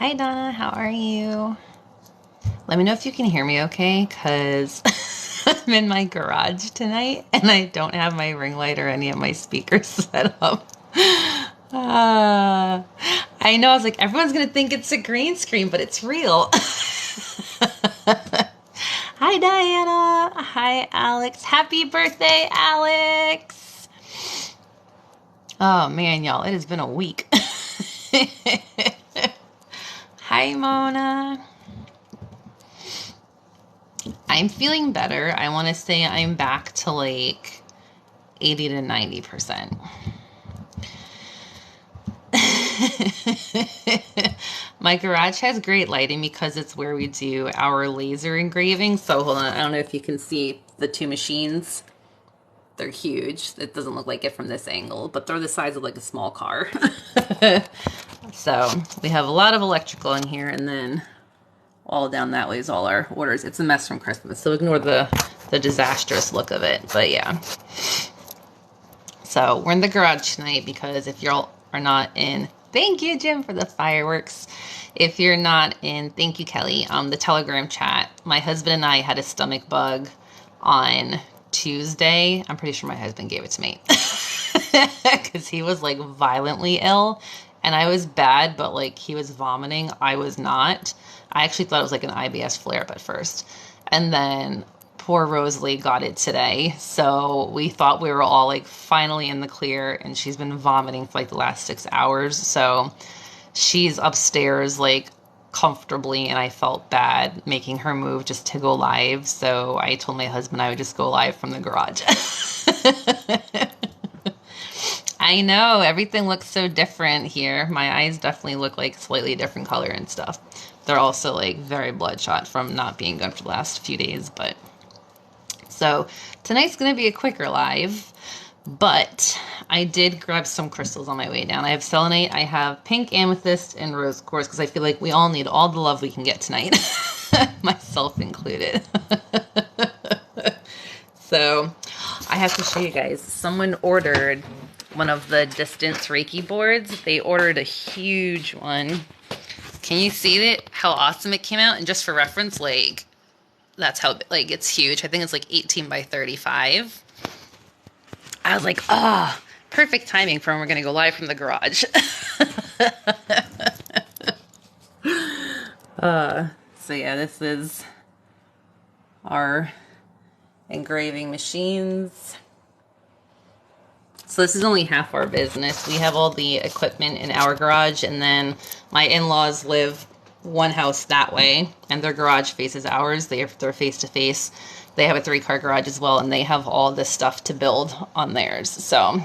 Hi Donna, how are you? Let me know if you can hear me okay, because I'm in my garage tonight and I don't have my ring light or any of my speakers set up. Uh, I know, I was like, everyone's gonna think it's a green screen, but it's real. Hi Diana. Hi Alex. Happy birthday, Alex. Oh man, y'all, it has been a week. Hi Mona. I'm feeling better. I want to say I'm back to like 80 to 90%. My garage has great lighting because it's where we do our laser engraving. So hold on, I don't know if you can see the two machines. They're huge. It doesn't look like it from this angle, but they're the size of like a small car. So we have a lot of electrical in here, and then all down that way is all our orders. It's a mess from Christmas, so ignore the disastrous look of it. But yeah. So we're in the garage tonight because if y'all are not in, thank you, Jim, for the fireworks. If you're not in, thank you, Kelly, the Telegram chat. My husband and I had a stomach bug on Tuesday. I'm pretty sure my husband gave it to me because he was like violently ill and I was bad, but like he was vomiting. I was not. I actually thought it was like an IBS flare up at first. And then poor Rosalie got it today. So we thought we were all like finally in the clear, and she's been vomiting for like the last 6 hours. So she's upstairs like comfortably, and I felt bad making her move just to go live. So I told my husband I would just go live from the garage. I know, everything looks so different here. My eyes definitely look like slightly different color and stuff. They're also like very bloodshot from not being good for the last few days, but so tonight's going to be a quicker live, but I did grab some crystals on my way down. I have selenite, I have pink amethyst, and rose quartz because I feel like we all need all the love we can get tonight, myself included. So I have to show you guys. Someone ordered one of the distance Reiki boards. They ordered a huge one. Can you see it? How awesome it came out? And just for reference, like, that's how, like, it's huge. I think it's like 18 by 35. I was like, ah, perfect timing for when we're going to go live from the garage. So yeah, this is our engraving machines. So this is only half our business. We have all the equipment in our garage, and then my in-laws live one house that way, and their garage faces ours. They're face to face. They have a 3-car garage as well, and they have all this stuff to build on theirs. So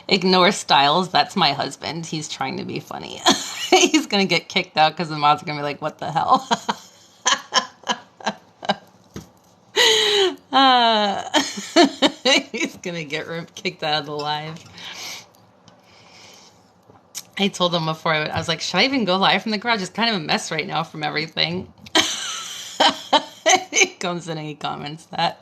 ignore Styles. That's my husband. He's trying to be funny. He's gonna get kicked out because the mods are gonna be like, "What the hell?" He's gonna get kicked out of the live. I told him before I was like, should I even go live from the garage? It's kind of a mess right now from everything. He comes in and he comments that.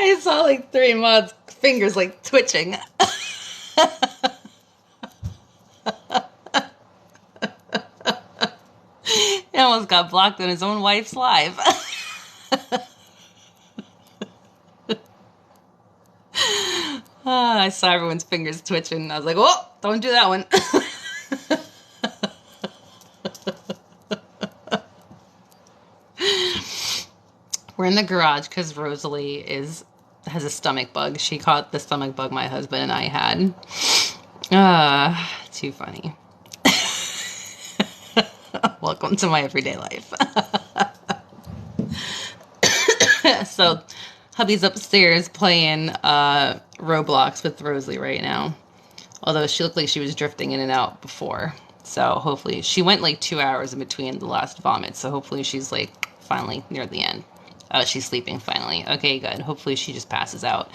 I saw like 3 mods' fingers like twitching. He almost got blocked on his own wife's live. I saw everyone's fingers twitching. I was like, oh, don't do that one. We're in the garage because Rosalie has a stomach bug. She caught the stomach bug my husband and I had. Too funny. Welcome to my everyday life. So hubby's upstairs playing Roblox with Rosalie right now. Although she looked like she was drifting in and out before. So hopefully she went like 2 hours in between the last vomit. So hopefully she's like finally near the end. Oh, she's sleeping finally. Okay, good. Hopefully she just passes out.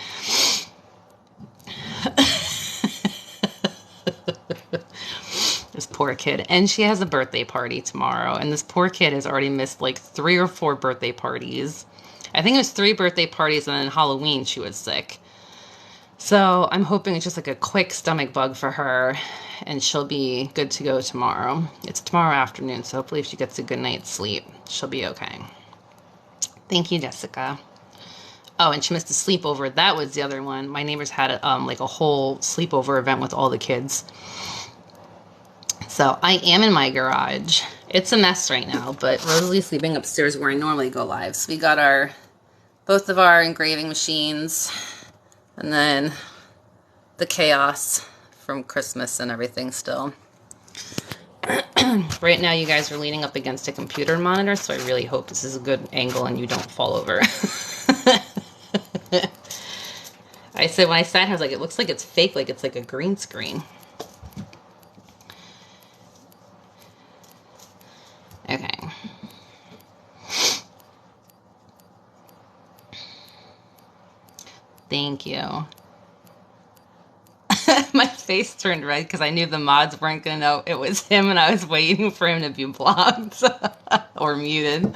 This poor kid. And she has a birthday party tomorrow. And this poor kid has already missed like 3 or 4 birthday parties. I think it was 3 birthday parties, and then Halloween she was sick. So I'm hoping it's just like a quick stomach bug for her, and she'll be good to go tomorrow. It's tomorrow afternoon, so hopefully if she gets a good night's sleep, she'll be okay. Thank you, Jessica. Oh, and she missed a sleepover. That was the other one. My neighbors had like a whole sleepover event with all the kids. So I am in my garage. It's a mess right now, but Rosalie's sleeping upstairs where I normally go live. So we got both of our engraving machines, and then the chaos from Christmas and everything still. Right now you guys are leaning up against a computer monitor, so I really hope this is a good angle and you don't fall over. I said when I sat here, I was like, it looks like it's fake, like it's like a green screen. Okay. Thank you. My face turned red because I knew the mods weren't going to know it was him, and I was waiting for him to be blocked or muted.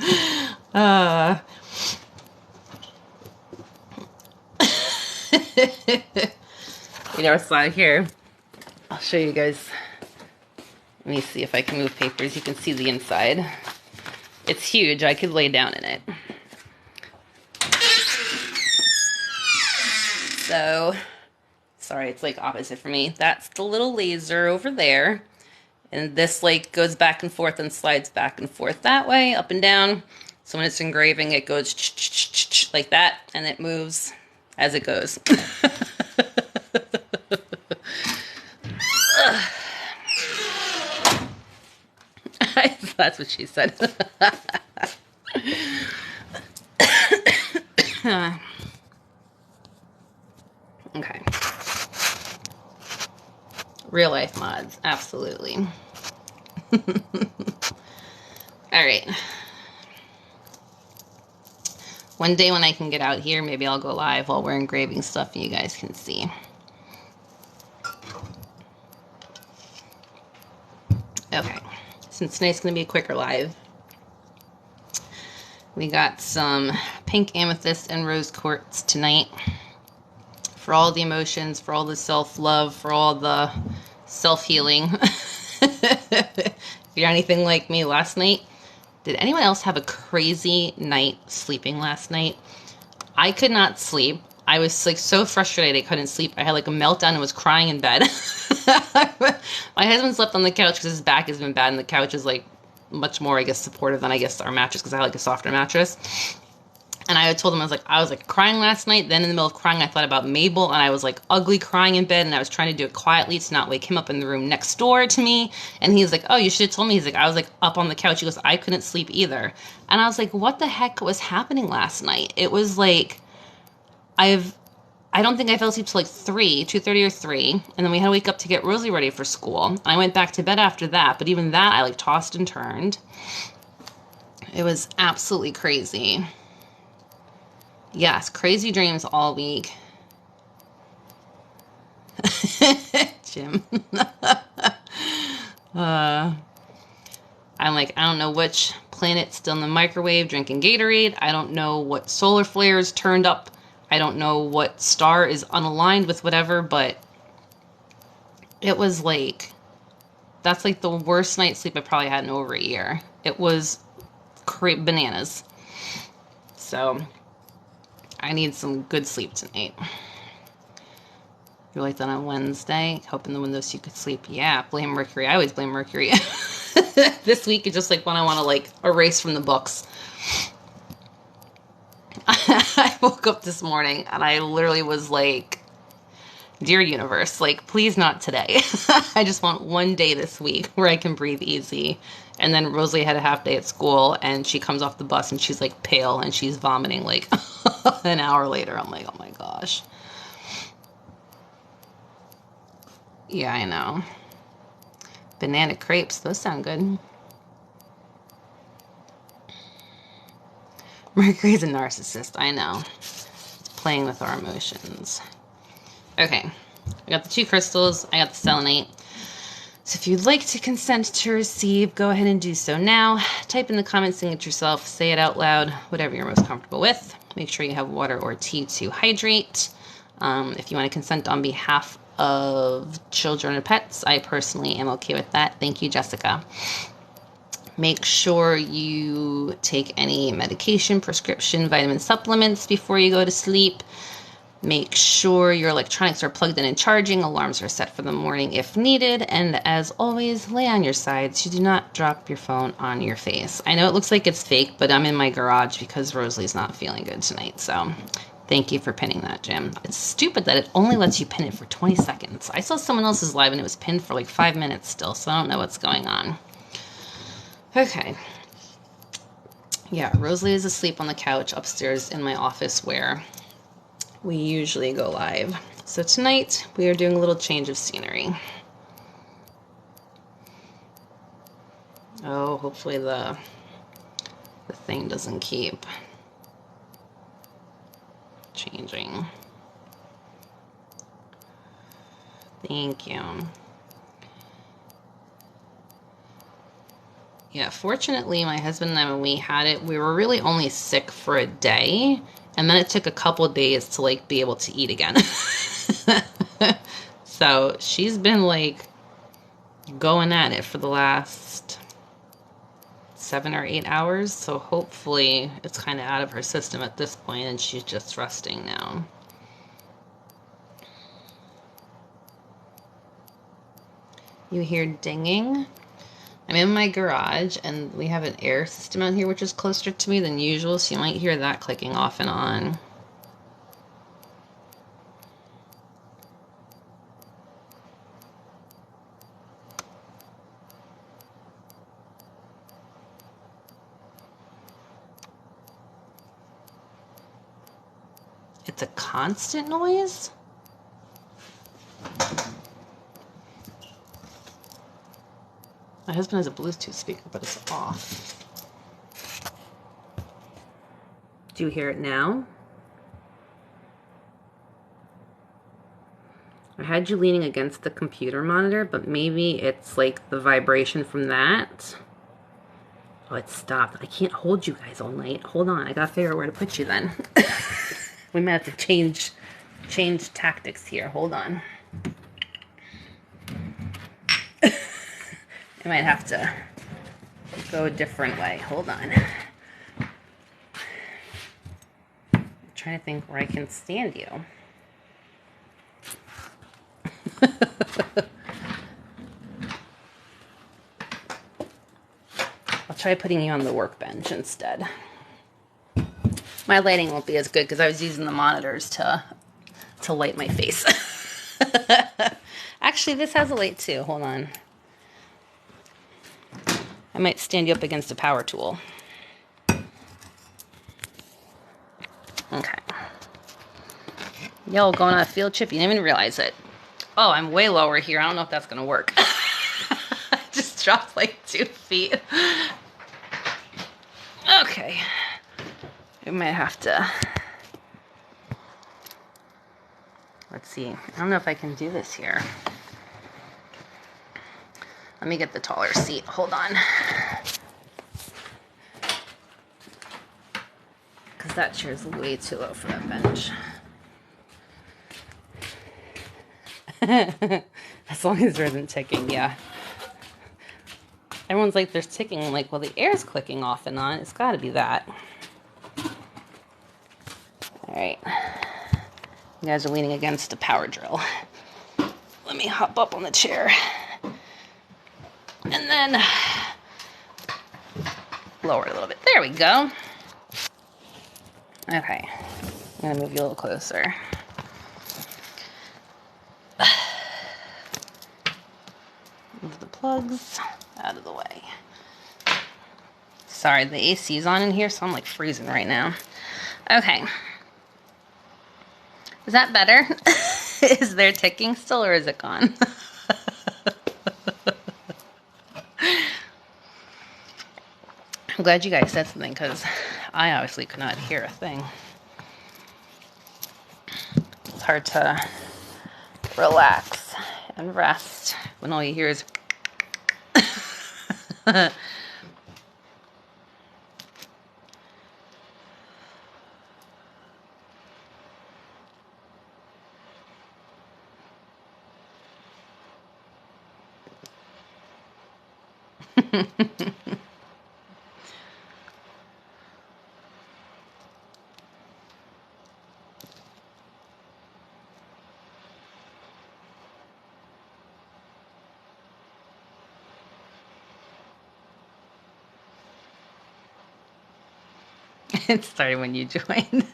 You never saw it here. I'll show you guys. Let me see if I can move papers. You can see the inside. It's huge. I could lay down in it. So, sorry, it's like opposite for me. That's the little laser over there. And this like goes back and forth and slides back and forth that way, up and down. So when it's engraving, it goes like that, and it moves as it goes. That's what she said. Okay. Real life mods, absolutely. All right. One day when I can get out here, maybe I'll go live while we're engraving stuff and you guys can see. Okay. Since tonight's going to be a quicker live, we got some pink amethyst and rose quartz tonight for all the emotions, for all the self-love, for all the self-healing. If you're anything like me last night, did anyone else have a crazy night sleeping last night? I could not sleep. I was like so frustrated I couldn't sleep. I had like a meltdown and was crying in bed. My husband slept on the couch because his back has been bad, and the couch is like much more, I guess, supportive than I guess our mattress, because I like a softer mattress. And I told him, I was like crying last night. Then in the middle of crying, I thought about Mabel, and I was like ugly crying in bed, and I was trying to do it quietly to not wake him up in the room next door to me. And he's like, oh, you should have told me. He's like, I was like up on the couch. He goes, I couldn't sleep either. And I was like, what the heck was happening last night? It was like, I don't think I fell asleep till like 2:30 or 3. And then we had to wake up to get Rosie ready for school. And I went back to bed after that. But even that, I like tossed and turned. It was absolutely crazy. Yes, crazy dreams all week. Jim. I'm like, I don't know which planet's still in the microwave drinking Gatorade. I don't know what solar flares turned up. I don't know what star is unaligned with whatever, but it was like, that's like the worst night's sleep I probably had in over a year. It was bananas. So I need some good sleep tonight. You're like that on Wednesday, hoping the window so you could sleep. Yeah, blame Mercury. I always blame Mercury. This week is just like when I want to like erase from the books. I woke up this morning and I literally was like, dear universe, like, please not today. I just want one day this week where I can breathe easy. And then Rosalie had a half day at school, and she comes off the bus and she's like pale and she's vomiting like an hour later. I'm like, oh my gosh. Yeah, I know. Banana crepes, those sound good. Mercury's a narcissist, I know. It's playing with our emotions. Okay, I got the 2 crystals, I got the selenite. So if you'd like to consent to receive, go ahead and do so now. Type in the comments, sing it yourself, say it out loud, whatever you're most comfortable with. Make sure you have water or tea to hydrate. If you want to consent on behalf of children or pets, I personally am okay with that. Thank you, Jessica. Make sure you take any medication, prescription, vitamin supplements before you go to sleep. Make sure your electronics are plugged in and charging. Alarms are set for the morning if needed. And as always, lay on your side so you do not drop your phone on your face. I know it looks like it's fake, but I'm in my garage because Rosalie's not feeling good tonight. So thank you for pinning that, Jim. It's stupid that it only lets you pin it for 20 seconds. I saw someone else's live and it was pinned for like 5 minutes still, so I don't know what's going on. Okay. Yeah, Rosalie is asleep on the couch upstairs in my office where we usually go live. So tonight we are doing a little change of scenery. Oh, hopefully the thing doesn't keep changing. Thank you. Yeah, fortunately my husband and I, when we had it, we were really only sick for a day. And then it took a couple days to like be able to eat again. So she's been like going at it for the last 7 or 8 hours. So hopefully it's kind of out of her system at this point and she's just resting now. You hear dinging? I'm in my garage and we have an air system out here which is closer to me than usual, so you might hear that clicking off and on. It's a constant noise? My husband has a Bluetooth speaker, but it's off. Do you hear it now? I had you leaning against the computer monitor, but maybe it's like the vibration from that. Oh, it stopped. I can't hold you guys all night. Hold on, I gotta figure out where to put you then. We might have to change tactics here. Hold on. I might have to go a different way. Hold on. I'm trying to think where I can stand you. I'll try putting you on the workbench instead. My lighting won't be as good because I was using the monitors to light my face. Actually, this has a light too. Hold on. I might stand you up against a power tool. Okay. Y'all going on a field trip? You didn't even realize it. Oh, I'm way lower here. I don't know if that's going to work. I just dropped like 2 feet. Okay. We might have to... Let's see. I don't know if I can do this here. Let me get the taller seat. Hold on. Because that chair's way too low for that bench. As long as there isn't ticking, yeah. Everyone's like, there's ticking. I'm like, well, the air's clicking off and on. It's got to be that. All right. You guys are leaning against a power drill. Let me hop up on the chair. And then lower it a little bit. There we go. Okay. I'm going to move you a little closer. Move the plugs out of the way. Sorry, the AC's on in here, so I'm like freezing right now. Okay. Is that better? Is there ticking still, or is it gone? I'm glad you guys said something, because I obviously could not hear a thing. It's hard to relax and rest when all you hear is It started when you joined.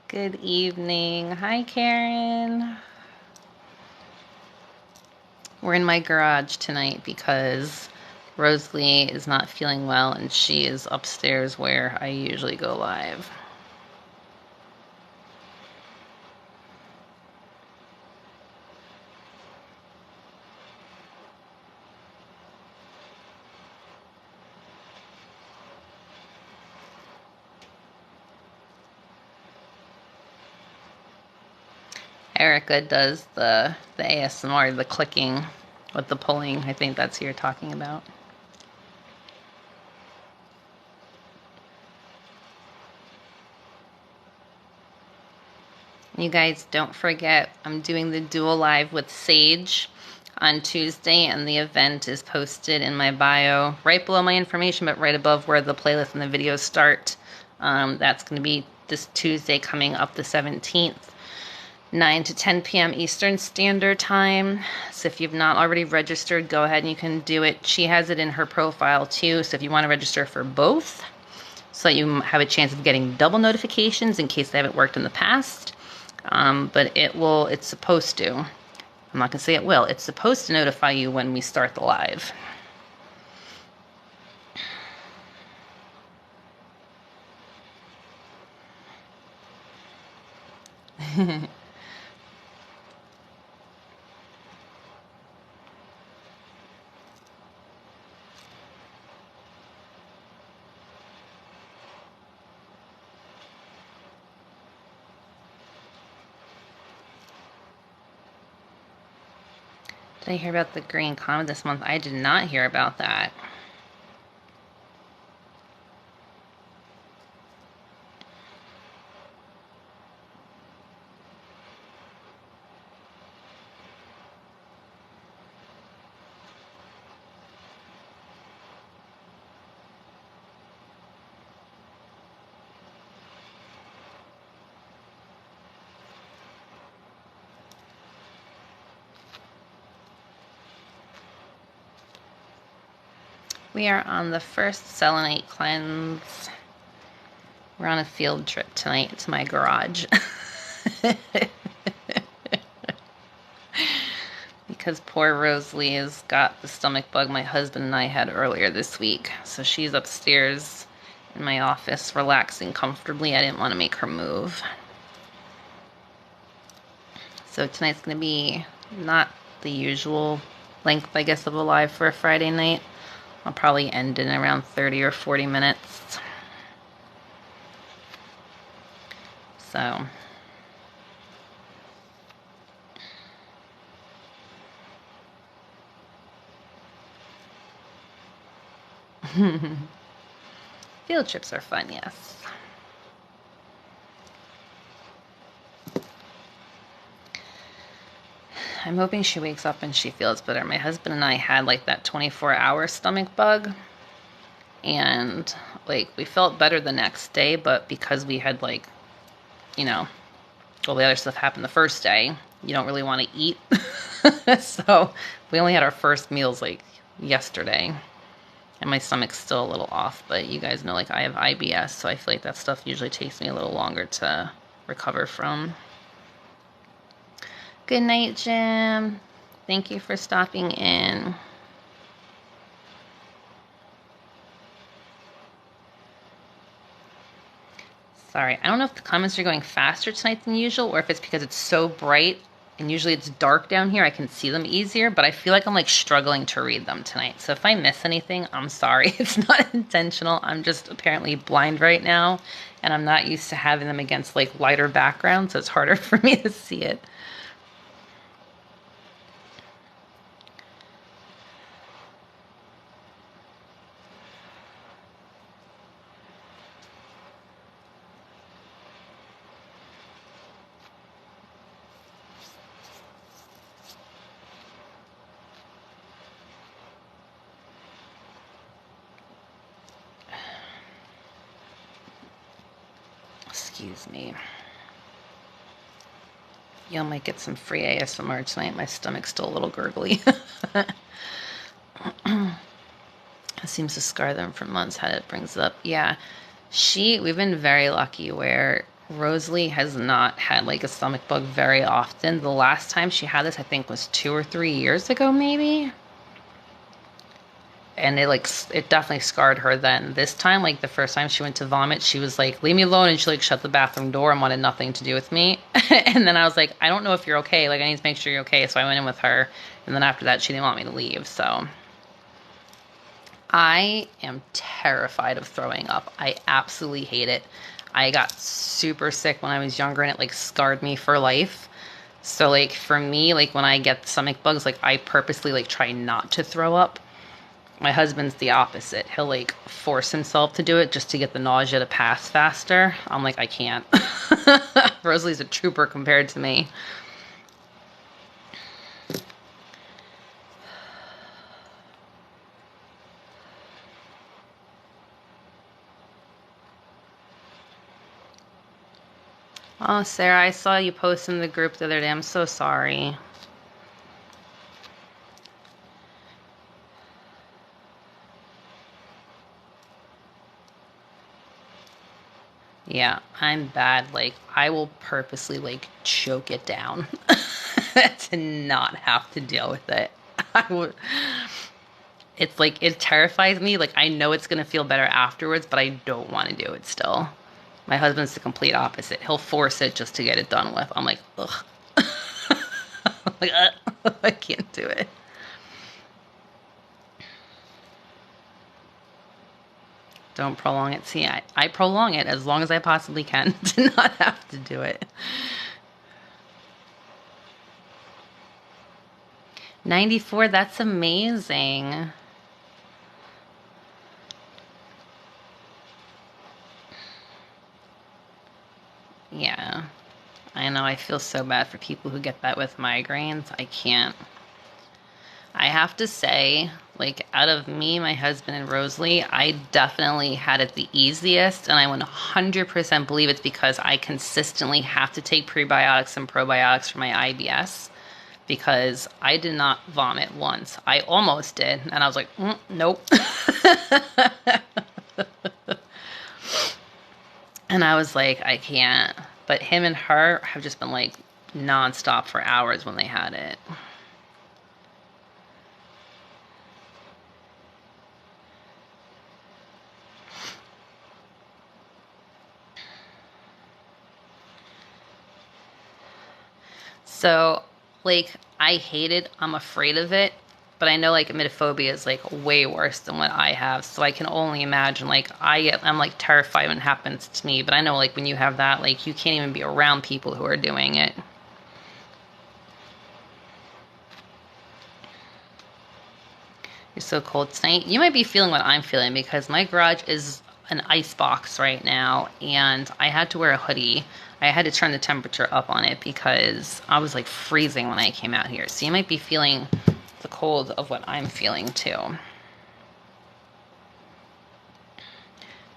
Good evening. Hi, Karen. We're in my garage tonight because Rosalie is not feeling well and she is upstairs where I usually go live. Erica does the ASMR, the clicking with the pulling. I think that's who you're talking about. You guys, don't forget, I'm doing the dual live with Sage on Tuesday, and the event is posted in my bio, right below my information, but right above where the playlist and the videos start. That's going to be this Tuesday coming up, the 17th. 9 to 10 p.m. Eastern Standard Time. So if you've not already registered, go ahead and you can do it. She has it in her profile too. So if you want to register for both, so that you have a chance of getting double notifications in case they haven't worked in the past. But it's supposed to. I'm not going to say it will. It's supposed to notify you when we start the live. Did I hear about the green comet this month? I did not hear about that. We are on the first selenite cleanse. We're on a field trip tonight to my garage. Because poor Rosalie has got the stomach bug my husband and I had earlier this week. So she's upstairs in my office relaxing comfortably. I didn't want to make her move. So tonight's going to be not the usual length, I guess, of a live for a Friday night. I'll probably end in around 30 or 40 minutes. So field trips are fun, yes. I'm hoping she wakes up and she feels better. My husband and I had like that 24-hour stomach bug, and like we felt better the next day, but because we had like, you know, all the other stuff happened the first day, you don't really want to eat. So we only had our first meals like yesterday, and my stomach's still a little off, but you guys know like I have IBS, so I feel like that stuff usually takes me a little longer to recover from. Good night, Jim. Thank you for stopping in. Sorry, I don't know if the comments are going faster tonight than usual, or if it's because it's so bright and usually it's dark down here, I can see them easier, but I feel like I'm like struggling to read them tonight. So if I miss anything, I'm sorry. It's not intentional. I'm just apparently blind right now, and I'm not used to having them against like lighter background, so it's harder for me to see it. Excuse me. Y'all might get some free ASMR tonight. My stomach's still a little gurgly. It seems to scar them for months. How it brings it up. Yeah. We've been very lucky where Rosalie has not had like a stomach bug very often. The last time she had this, I think, was 2 or 3 years ago, maybe. And it definitely scarred her then. This time, like the first time she went to vomit, she was like, leave me alone. And she like shut the bathroom door and wanted nothing to do with me. And then I was like, I don't know if you're okay. Like, I need to make sure you're okay. So I went in with her. And then after that, she didn't want me to leave. So I am terrified of throwing up. I absolutely hate it. I got super sick when I was younger and it like scarred me for life. So like for me, like when I get stomach bugs, like I purposely like try not to throw up. My husband's the opposite. He'll like force himself to do it just to get the nausea to pass faster. I'm like, I can't. Rosalie's a trooper compared to me. Oh, Sarah, I saw you post in the group the other day. I'm so sorry. Yeah, I'm bad. Like, I will purposely, like, choke it down to not have to deal with it. It's like, it terrifies me. Like, I know it's going to feel better afterwards, but I don't want to do it still. My husband's the complete opposite. He'll force it just to get it done with. I'm like, ugh. I'm like, I can't do it. Don't prolong it. See, I prolong it as long as I possibly can to not have to do it. 94, that's amazing. Yeah, I know. I feel so bad for people who get that with migraines. I can't. I have to say, like, out of me, my husband, and Rosalie, I definitely had it the easiest, and I 100% believe it's because I consistently have to take prebiotics and probiotics for my IBS, because I did not vomit once. I almost did, and I was like, nope. And I was like, I can't. But him and her have just been like nonstop for hours when they had it. So, like, I hate it. I'm afraid of it. But I know, like, emetophobia is, like, way worse than what I have. So I can only imagine, like, I'm, like, terrified when it happens to me. But I know, like, when you have that, like, you can't even be around people who are doing it. You're so cold tonight. You might be feeling what I'm feeling because my garage is an ice box right now. And I had to wear a hoodie. I had to turn the temperature up on it because I was, like, freezing when I came out here. So you might be feeling the cold of what I'm feeling too.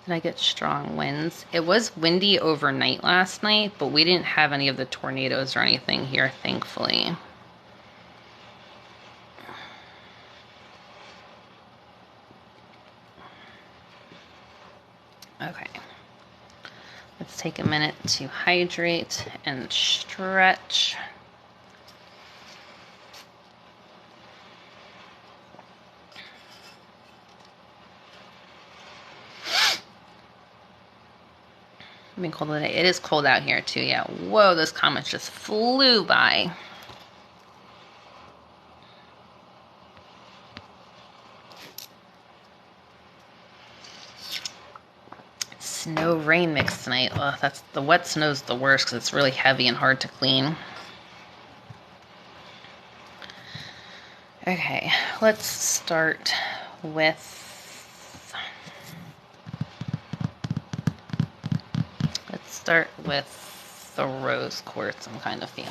Did I get strong winds? It was windy overnight last night, but we didn't have any of the tornadoes or anything here, thankfully. Okay. Let's take a minute to hydrate and stretch. Been cold today. It is cold out here too. Yeah. Whoa, those comments just flew by. Snow rain mix tonight. Oh, that's the wet snow's the worst because it's really heavy and hard to clean. Okay, let's start with the rose quartz I'm kind of feeling.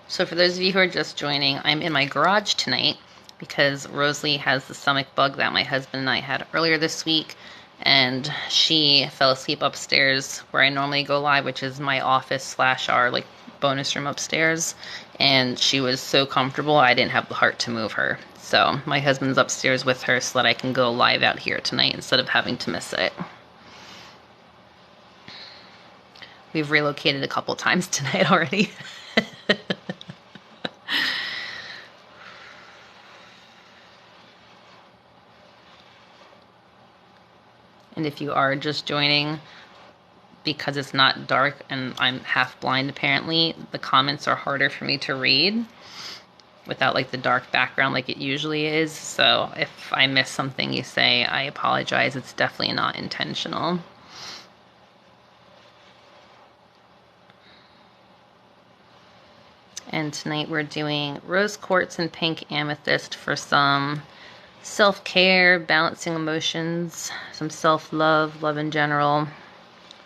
So for those of you who are just joining, I'm in my garage tonight because Rosalie has the stomach bug that my husband and I had earlier this week, and she fell asleep upstairs where I normally go live, which is my office slash our like bonus room upstairs, and she was so comfortable I didn't have the heart to move her. So my husband's upstairs with her so that I can go live out here tonight instead of having to miss it. We've relocated a couple times tonight already. And if you are just joining, because it's not dark and I'm half blind apparently, the comments are harder for me to read without like the dark background like it usually is. So if I miss something you say, I apologize. It's definitely not intentional. And tonight we're doing rose quartz and pink amethyst for some self-care, balancing emotions, some self-love, love in general.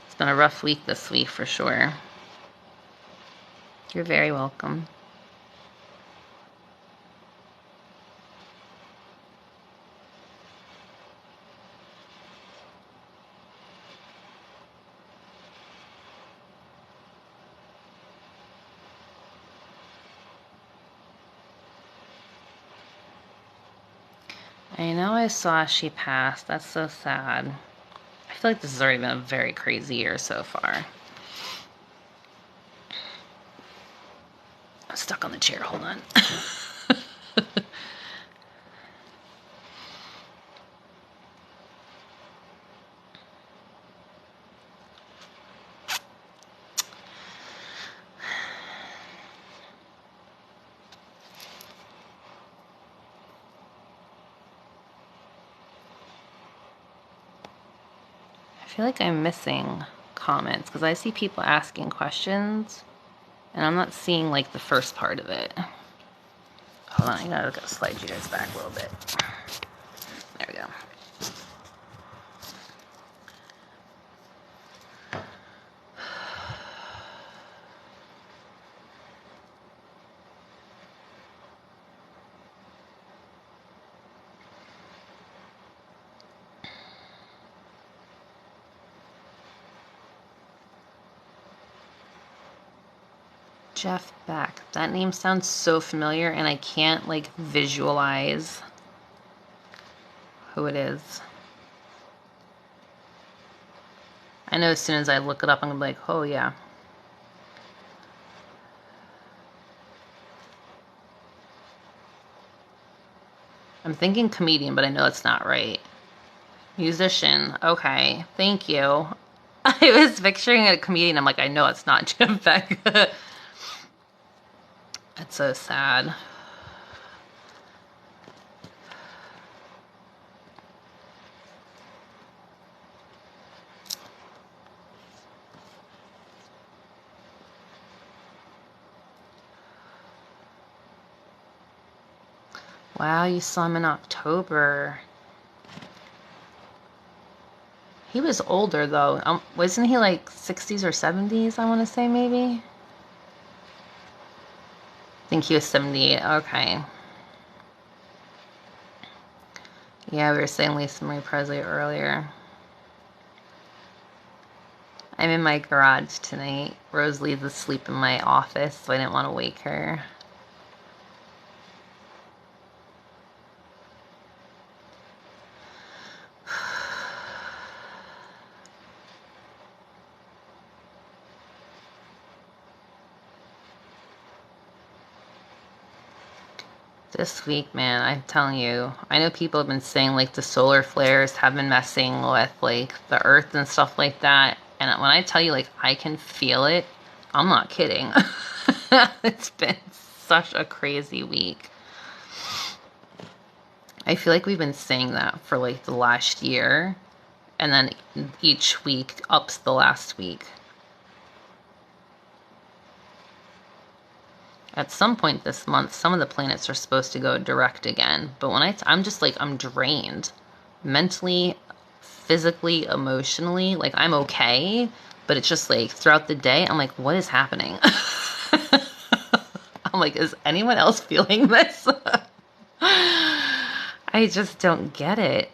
It's been a rough week this week for sure. You're very welcome. I know I saw she passed. That's so sad. I feel like this has already been a very crazy year so far. I'm stuck on the chair. Hold on. I feel like I'm missing comments because I see people asking questions and I'm not seeing like the first part of it. Hold on, I gotta slide you guys back a little bit. There we go. Jeff Beck. That name sounds so familiar and I can't like visualize who it is. I know as soon as I look it up, I'm gonna be like, oh yeah. I'm thinking comedian, but I know it's not right. Musician. Okay, thank you. I was picturing a comedian. I'm like, I know it's not Jeff Beck. That's so sad. Wow, you saw him in October. He was older though. Wasn't he like 60s or 70s, I want to say maybe? I think he was 78. Okay. Yeah, we were saying Lisa Marie Presley earlier. I'm in my garage tonight. Rosalie's asleep in my office, so I didn't want to wake her. This week, man, I'm telling you, I know people have been saying like the solar flares have been messing with like the earth and stuff like that. And when I tell you like I can feel it, I'm not kidding. It's been such a crazy week. I feel like we've been saying that for like the last year. And then each week ups the last week. At some point this month, some of the planets are supposed to go direct again. But when I'm just like, I'm drained. Mentally, physically, emotionally. Like, I'm okay. But it's just like, throughout the day, I'm like, what is happening? I'm like, is anyone else feeling this? I just don't get it.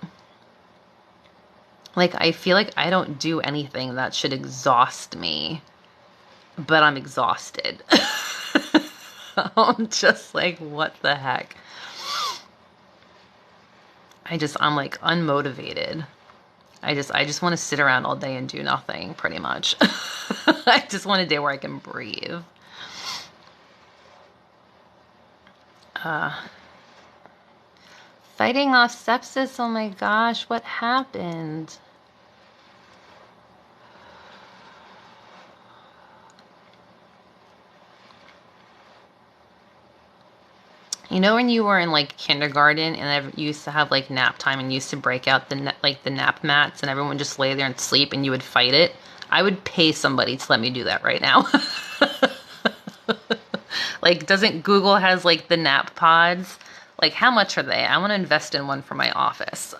Like, I feel like I don't do anything that should exhaust me, but I'm exhausted. I'm just like, what the heck? I'm like unmotivated. I just want to sit around all day and do nothing, pretty much. I just want a day where I can breathe. Fighting off sepsis, oh my gosh, what happened? You know when you were in like kindergarten and you used to have like nap time and you used to break out the nap mats and everyone just lay there and sleep and you would fight it? I would pay somebody to let me do that right now. Like, doesn't Google has like the nap pods? Like, how much are they? I want to invest in one for my office.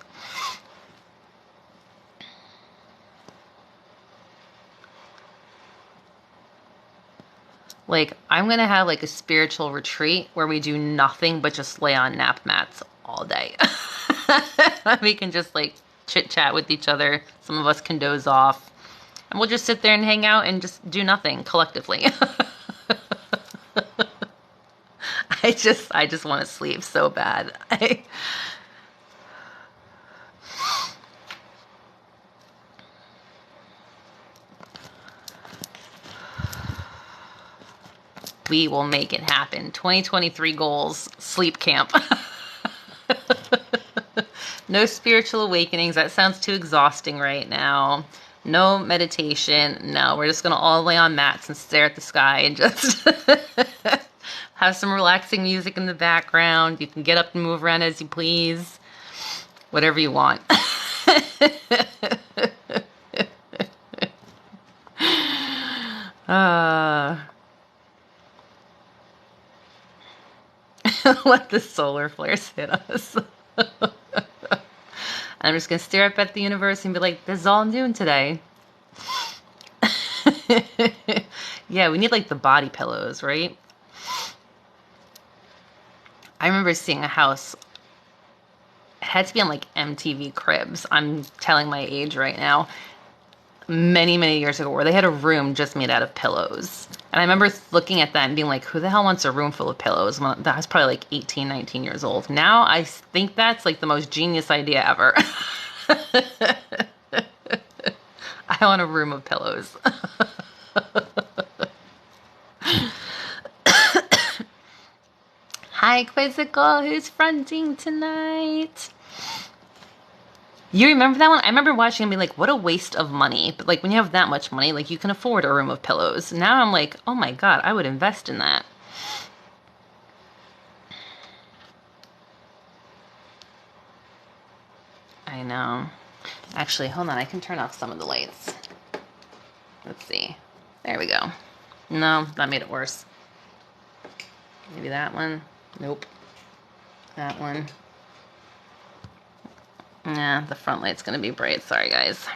Like, I'm going to have like a spiritual retreat where we do nothing but just lay on nap mats all day. We can just like chit chat with each other. Some of us can doze off. And we'll just sit there and hang out and just do nothing collectively. I just want to sleep so bad. We will make it happen. 2023 goals, sleep camp. No spiritual awakenings. That sounds too exhausting right now. No meditation. No, we're just going to all lay on mats and stare at the sky and just have some relaxing music in the background. You can get up and move around as you please. Whatever you want. Let the solar flares hit us. I'm just going to stare up at the universe and be like, this is all I'm doing today. Yeah, we need like the body pillows, right? I remember seeing a house. It had to be on like MTV Cribs. I'm telling my age right now. Many, many years ago, where they had a room just made out of pillows. And I remember looking at that and being like, who the hell wants a room full of pillows? Well, that was probably like 18, 19 years old. Now I think that's like the most genius idea ever. I want a room of pillows. Hi, Quizzical. Who's fronting tonight? You remember that one? I remember watching and being like, what a waste of money. But like when you have that much money, like you can afford a room of pillows. Now I'm like, oh my God, I would invest in that. I know. Actually, hold on. I can turn off some of the lights. Let's see. There we go. No, that made it worse. Maybe that one. Nope. That one. Nah, the front light's gonna be bright. Sorry, guys.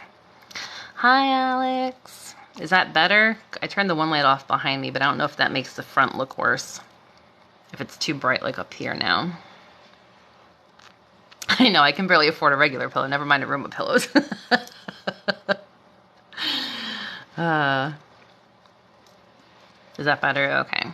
Hi, Alex. Is that better? I turned the one light off behind me, but I don't know if that makes the front look worse. If it's too bright, like up here now. I know, I can barely afford a regular pillow. Never mind a room of pillows. Is that better? Okay.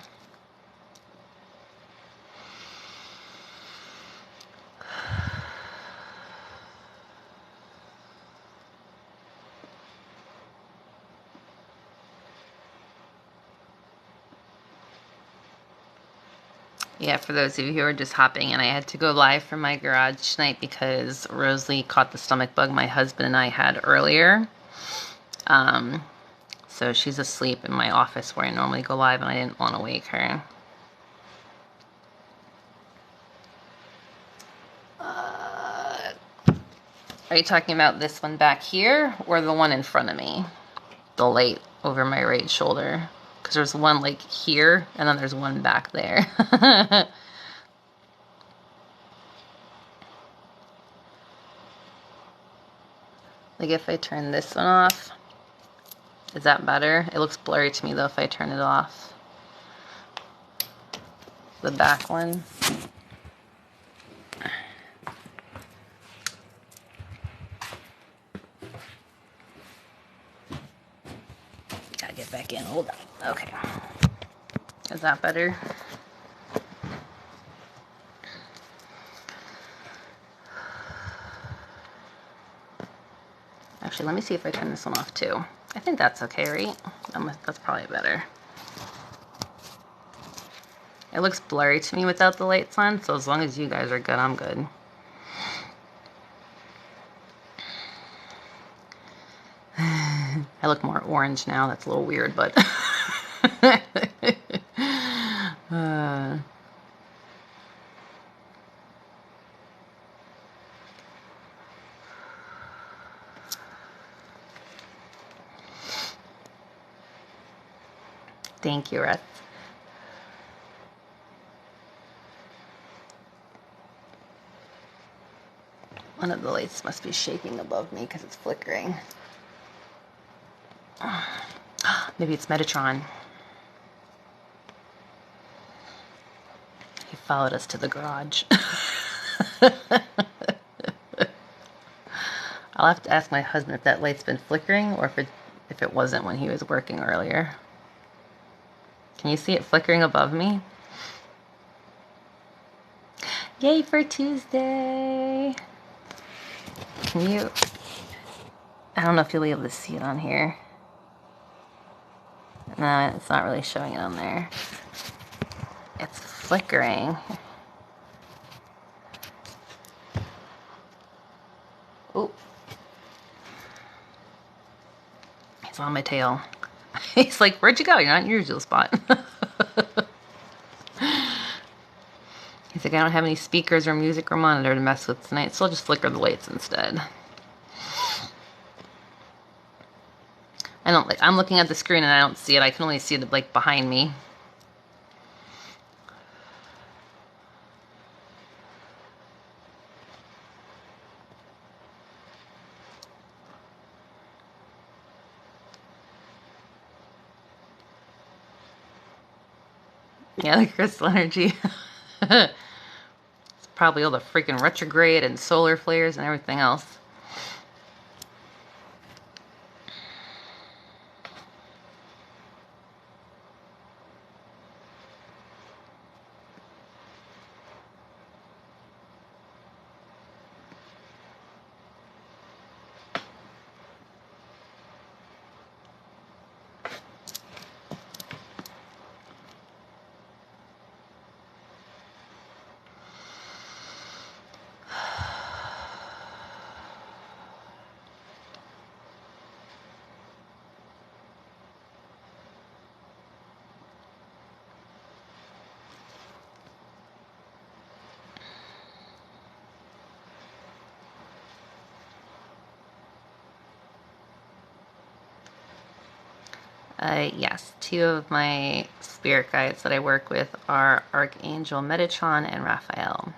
Yeah, for those of you who are just hopping in, I had to go live from my garage tonight because Rosalie caught the stomach bug my husband and I had earlier. So she's asleep in my office where I normally go live, and I didn't want to wake her. Are you talking about this one back here or the one in front of me? The light over my right shoulder. Because there's one like here and then there's one back there. Like if I turn this one off, is that better? It looks blurry to me though if I turn it off. The back one. back in. Hold on. Okay. Is that better? Actually, let me see if I turn this one off too. I think that's okay, right? That's probably better. It looks blurry to me without the lights on, so as long as you guys are good, I'm good. I look more orange now. That's a little weird, but... Thank you, Russ. One of the lights must be shaking above me because it's flickering. Maybe it's Metatron. He followed us to the garage. I'll have to ask my husband if that light's been flickering or if it wasn't when he was working earlier. Can you see it flickering above me? Yay for Tuesday! Can you... I don't know if you'll be able to see it on here. No, it's not really showing it on there. It's flickering. Oh. He's on my tail. He's like, where'd you go? You're not in your usual spot. He's like, I don't have any speakers or music or monitor to mess with tonight, so I'll just flicker the lights instead. I'm looking at the screen and I don't see it. I can only see it like behind me. Yeah, the crystal energy. It's probably all the freaking retrograde and solar flares and everything else. Yes, two of my spirit guides that I work with are Archangel Metatron and Raphael.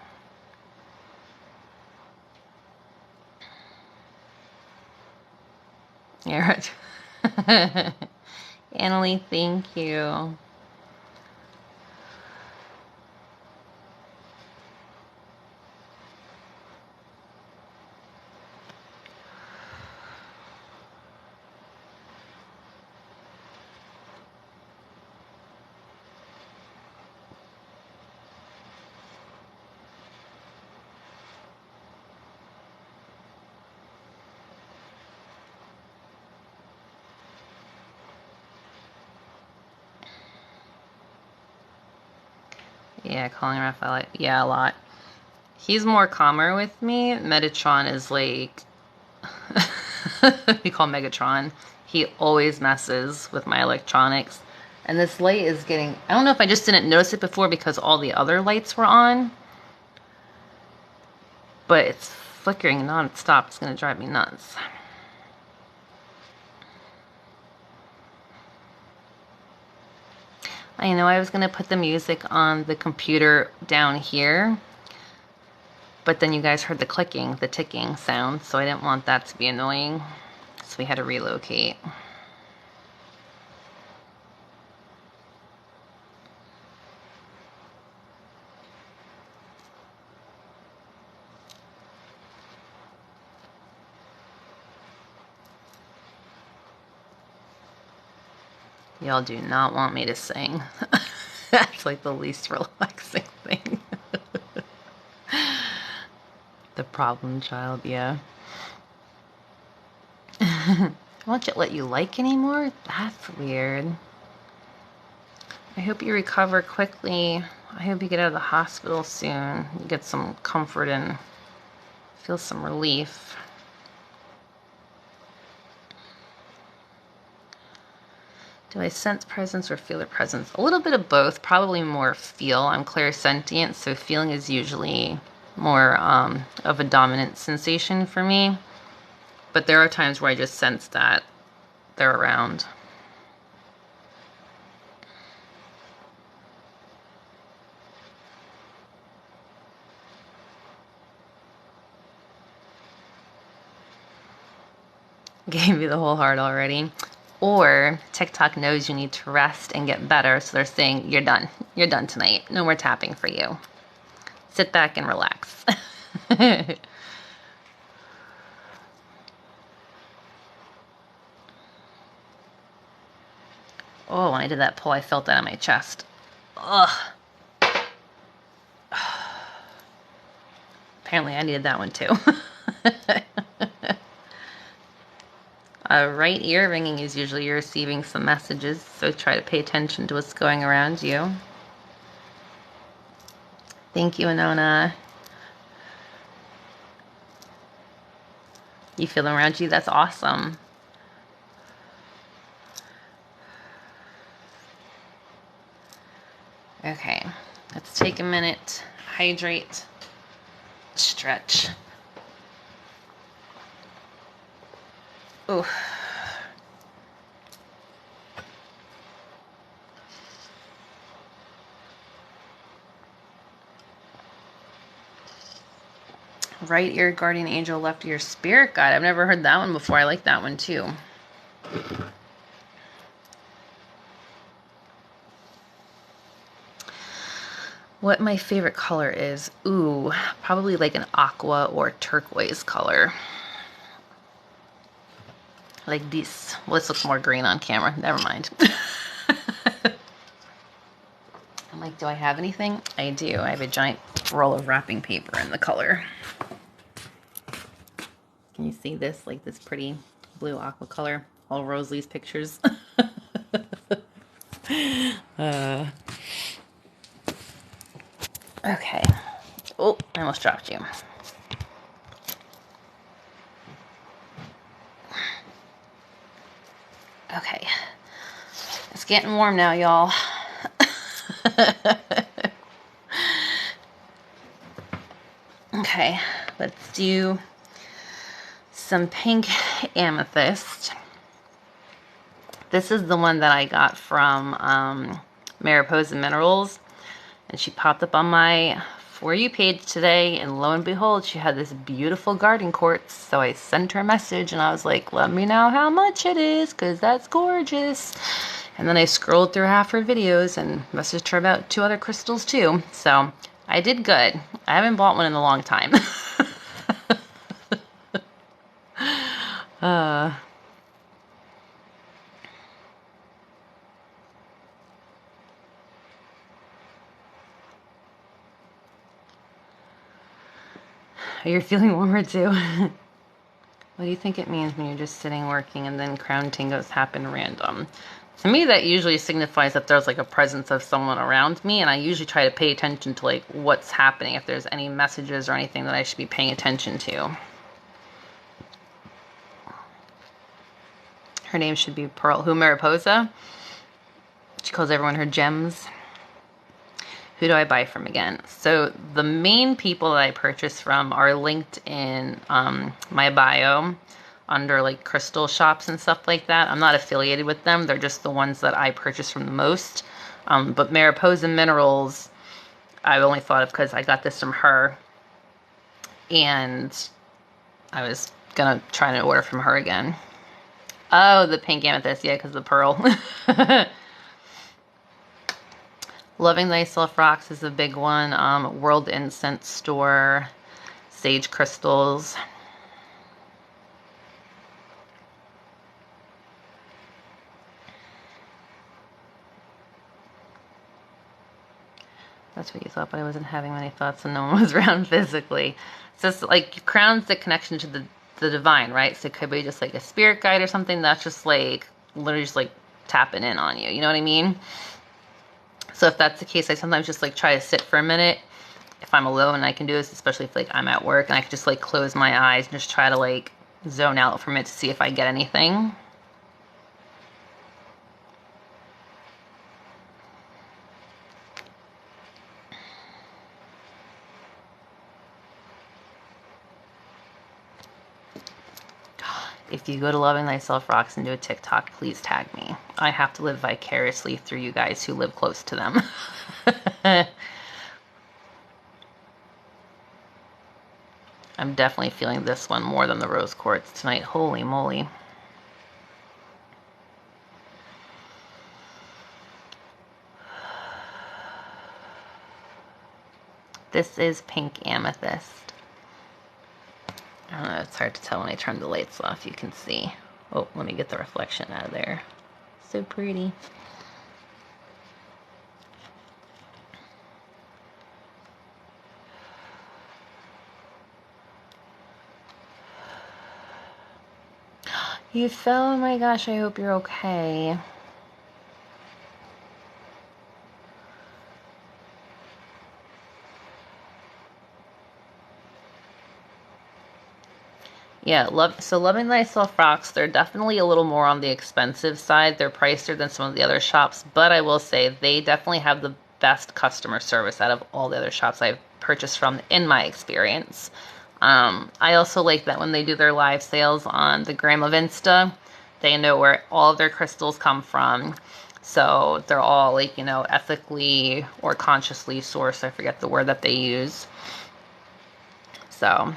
Yeah, right. Annalie, thank you. Yeah, calling Raphael. Yeah, a lot. He's more calmer with me. Metatron is like... we call Megatron. He always messes with my electronics. And this light is getting... I don't know if I just didn't notice it before because all the other lights were on. But it's flickering non-stop. It's going to drive me nuts. I know I was going to put the music on the computer down here, but then you guys heard the clicking, the ticking sound, so I didn't want that to be annoying, so we had to relocate. Y'all do not want me to sing. That's like the least relaxing thing. The problem child, yeah. I won't let you like anymore? That's weird. I hope you recover quickly. I hope you get out of the hospital soon. You get some comfort and feel some relief. Do I sense presence or feel their presence? A little bit of both, probably more feel. I'm clairsentient, so feeling is usually more of a dominant sensation for me. But there are times where I just sense that they're around. Gave you the whole heart already. Or TikTok knows you need to rest and get better, so they're saying, you're done. You're done tonight. No more tapping for you. Sit back and relax. Oh, when I did that pull, I felt that on my chest. Ugh. Apparently I needed that one too. Right ear ringing is usually you're receiving some messages, so try to pay attention to what's going around you. Thank you, Anona. You feel them around you? That's awesome. Okay, let's take a minute, hydrate, stretch. Ooh. Right ear guardian angel, left ear spirit guide. I've never heard that one before. I like that one too. What my favorite color is? Ooh, probably like an aqua or turquoise color. Like this. Well, this looks more green on camera. Never mind. I'm like, do I have anything? I do. I have a giant roll of wrapping paper in the color. Can you see this? Like this pretty blue aqua color. All Rosalie's pictures. Okay. Oh, I almost dropped you. Okay. It's getting warm now, y'all. Okay, let's do some pink amethyst. This is the one that I got from Mariposa Minerals, and she popped up on my For You page today, and lo and behold, she had this beautiful garden quartz. So I sent her a message and I was like, let me know how much it is, because that's gorgeous. And then I scrolled through half her videos and messaged her about 2 other crystals too. So I did good. I haven't bought one in a long time. You're feeling warmer too. What do you think it means when you're just sitting working and then crown tingles happen random? To me, that usually signifies that there's like a presence of someone around me, and I usually try to pay attention to like what's happening, if there's any messages or anything that I should be paying attention to. Her name should be Pearl. Who, Mariposa? She calls everyone her gems. Who do I buy from again? So the main people that I purchase from are linked in my bio under like crystal shops and stuff like that. I'm not affiliated with them. They're just the ones that I purchase from the most. But Mariposa Minerals, I've only thought of because I got this from her. And I was going to try to order from her again. Oh, the pink amethyst. Yeah, because the pearl. Loving Thyself Rocks is a big one. World Incense Store, Sage Crystals. That's what you thought, but I wasn't having many thoughts and no one was around physically. So it's like crown's the connection to the divine, right? So it could be just like a spirit guide or something that's just like literally just like tapping in on you. You know what I mean? So if that's the case, I sometimes just like try to sit for a minute. If I'm alone and I can do this, especially if like I'm at work and I can just like close my eyes and just try to like zone out for a minute to see if I get anything. If you go to Loving Thyself Rocks and do a TikTok, please tag me. I have to live vicariously through you guys who live close to them. I'm definitely feeling this one more than the rose quartz tonight. Holy moly. This is pink amethyst. I don't know, it's hard to tell when I turn the lights off. You can see. Oh, let me get the reflection out of there. So pretty. You fell? Oh my gosh, I hope you're okay. Yeah, Loving Thyself Rocks, they're definitely a little more on the expensive side. They're pricier than some of the other shops, but I will say they definitely have the best customer service out of all the other shops I've purchased from in my experience. I also like that when they do their live sales on the gram of Insta, they know where all of their crystals come from. So they're all like, you know, ethically or consciously sourced. I forget the word that they use. So...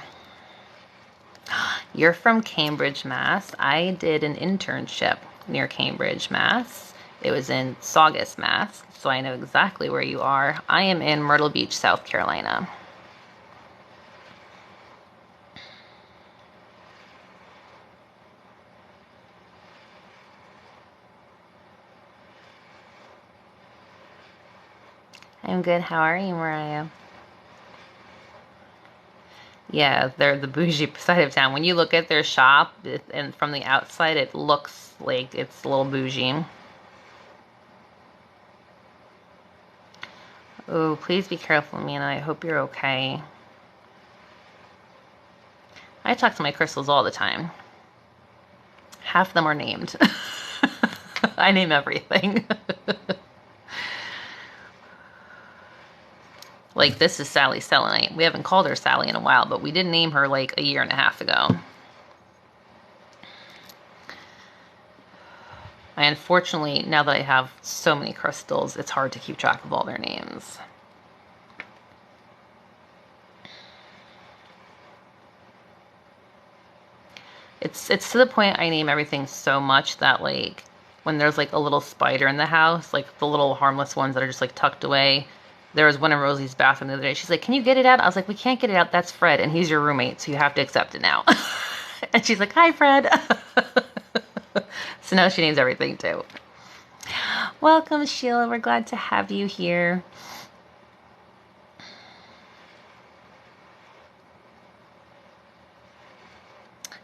You're from Cambridge, Mass. I did an internship near Cambridge, Mass. It was in Saugus, Mass, so I know exactly where you are. I am in Myrtle Beach, South Carolina. I'm good. How are you, Mariah? Yeah, they're the bougie side of town. When you look at their shop, and from the outside, it looks like it's a little bougie. Oh, please be careful, Mina. I hope you're okay. I talk to my crystals all the time. Half of them are named. I name everything. Like, this is Sally Selenite. We haven't called her Sally in a while, but we did name her like a year and a half ago. I unfortunately, now that I have so many crystals, it's hard to keep track of all their names. It's to the point I name everything so much that, like, when there's like a little spider in the house, like the little harmless ones that are just like tucked away. There was one in Rosie's bathroom the other day. She's like, "Can you get it out?" I was like, "We can't get it out. That's Fred, and he's your roommate, so you have to accept it now." And she's like, "Hi, Fred." So now she names everything too. Welcome, Sheila. We're glad to have you here.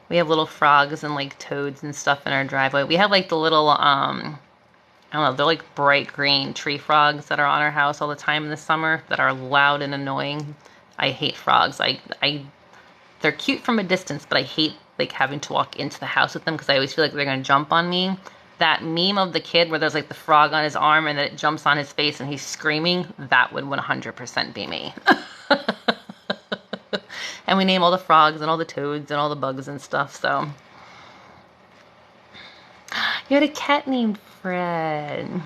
We have little frogs and like toads and stuff in our driveway. We have like the little I don't know, they're like bright green tree frogs that are on our house all the time in the summer that are loud and annoying. I hate frogs. They're cute from a distance, but I hate like having to walk into the house with them because I always feel like they're going to jump on me. That meme of the kid where there's like the frog on his arm and then it jumps on his face and he's screaming, that would 100% be me. And we name all the frogs and all the toads and all the bugs and stuff, so. You had a cat named Fred.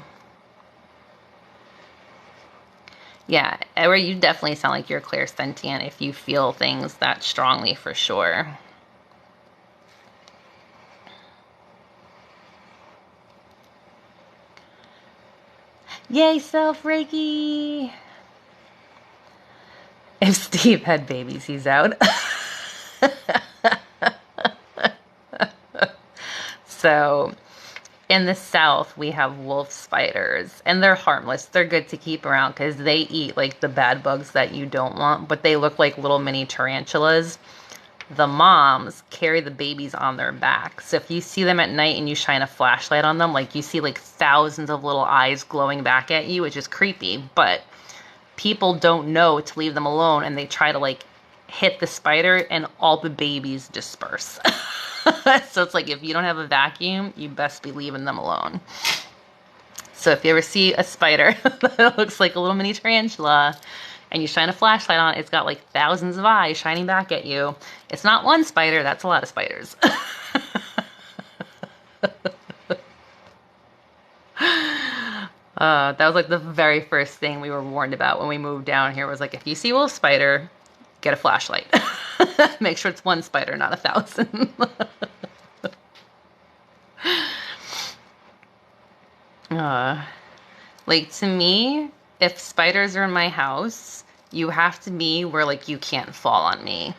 Yeah, or you definitely sound like you're clairsentient if you feel things that strongly, for sure. Yay, self-Reiki! If Steve had babies, he's out. So, In the south, we have wolf spiders, and they're harmless. They're good to keep around because they eat like the bad bugs that you don't want, but they look like little mini tarantulas. The moms carry the babies on their back. So if you see them at night and you shine a flashlight on them, like you see like thousands of little eyes glowing back at you, which is creepy, but people don't know to leave them alone, and they try to like hit the spider and all the babies disperse. So it's like, if you don't have a vacuum, you best be leaving them alone. So if you ever see a spider that looks like a little mini tarantula and you shine a flashlight on it, it's got like thousands of eyes shining back at you. It's not one spider, that's a lot of spiders. That was like the very first thing we were warned about when we moved down here, was like, if you see a little spider, get a flashlight. Make sure it's one spider, not 1,000. Like, to me, if spiders are in my house, you have to be where like you can't fall on me.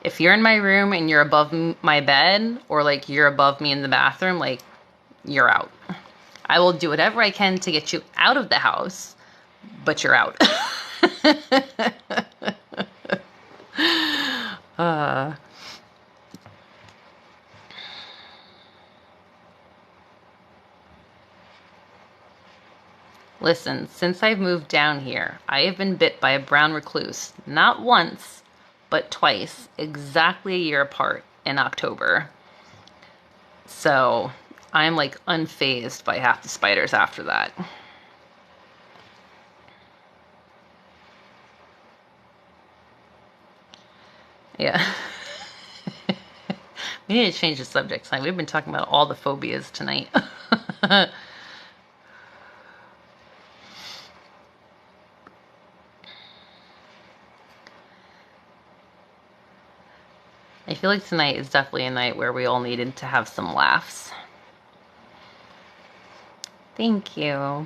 If you're in my room and you're above my bed, or like you're above me in the bathroom, like, you're out. I will do whatever I can to get you out of the house, but you're out. Listen, since I've moved down here, I have been bit by a brown recluse, not once, but twice, exactly a year apart in October. So I'm like unfazed by half the spiders after that. Yeah. We need to change the subject tonight. We've been talking about all the phobias tonight. I feel like tonight is definitely a night where we all needed to have some laughs. Thank you.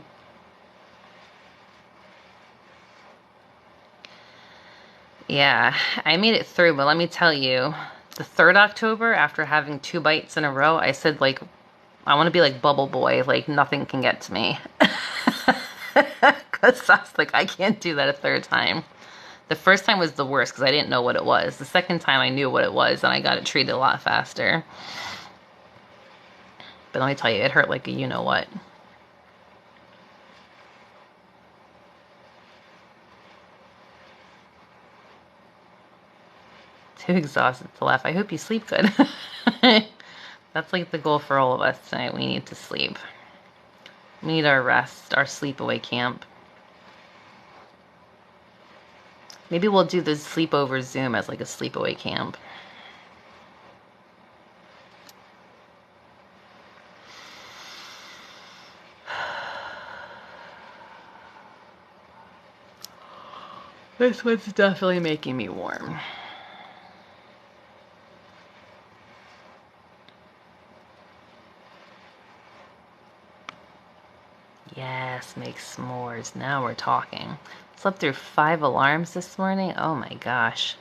Yeah, I made it through, but let me tell you, the 3rd October, after having 2 bites in a row, I said, like, I want to be like Bubble Boy, like, nothing can get to me. Because I was like, I can't do that a 3rd time. The first time was the worst because I didn't know what it was. The second time I knew what it was, and I got it treated a lot faster. But let me tell you, it hurt like a you-know-what. Too exhausted to laugh. I hope you sleep good. That's like the goal for all of us tonight. We need to sleep. We need our rest, our sleepaway camp. Maybe we'll do the sleepover Zoom as like a sleepaway camp. This one's definitely making me warm. Yes, make s'mores. Now we're talking. Slept through 5 alarms this morning. Oh my gosh.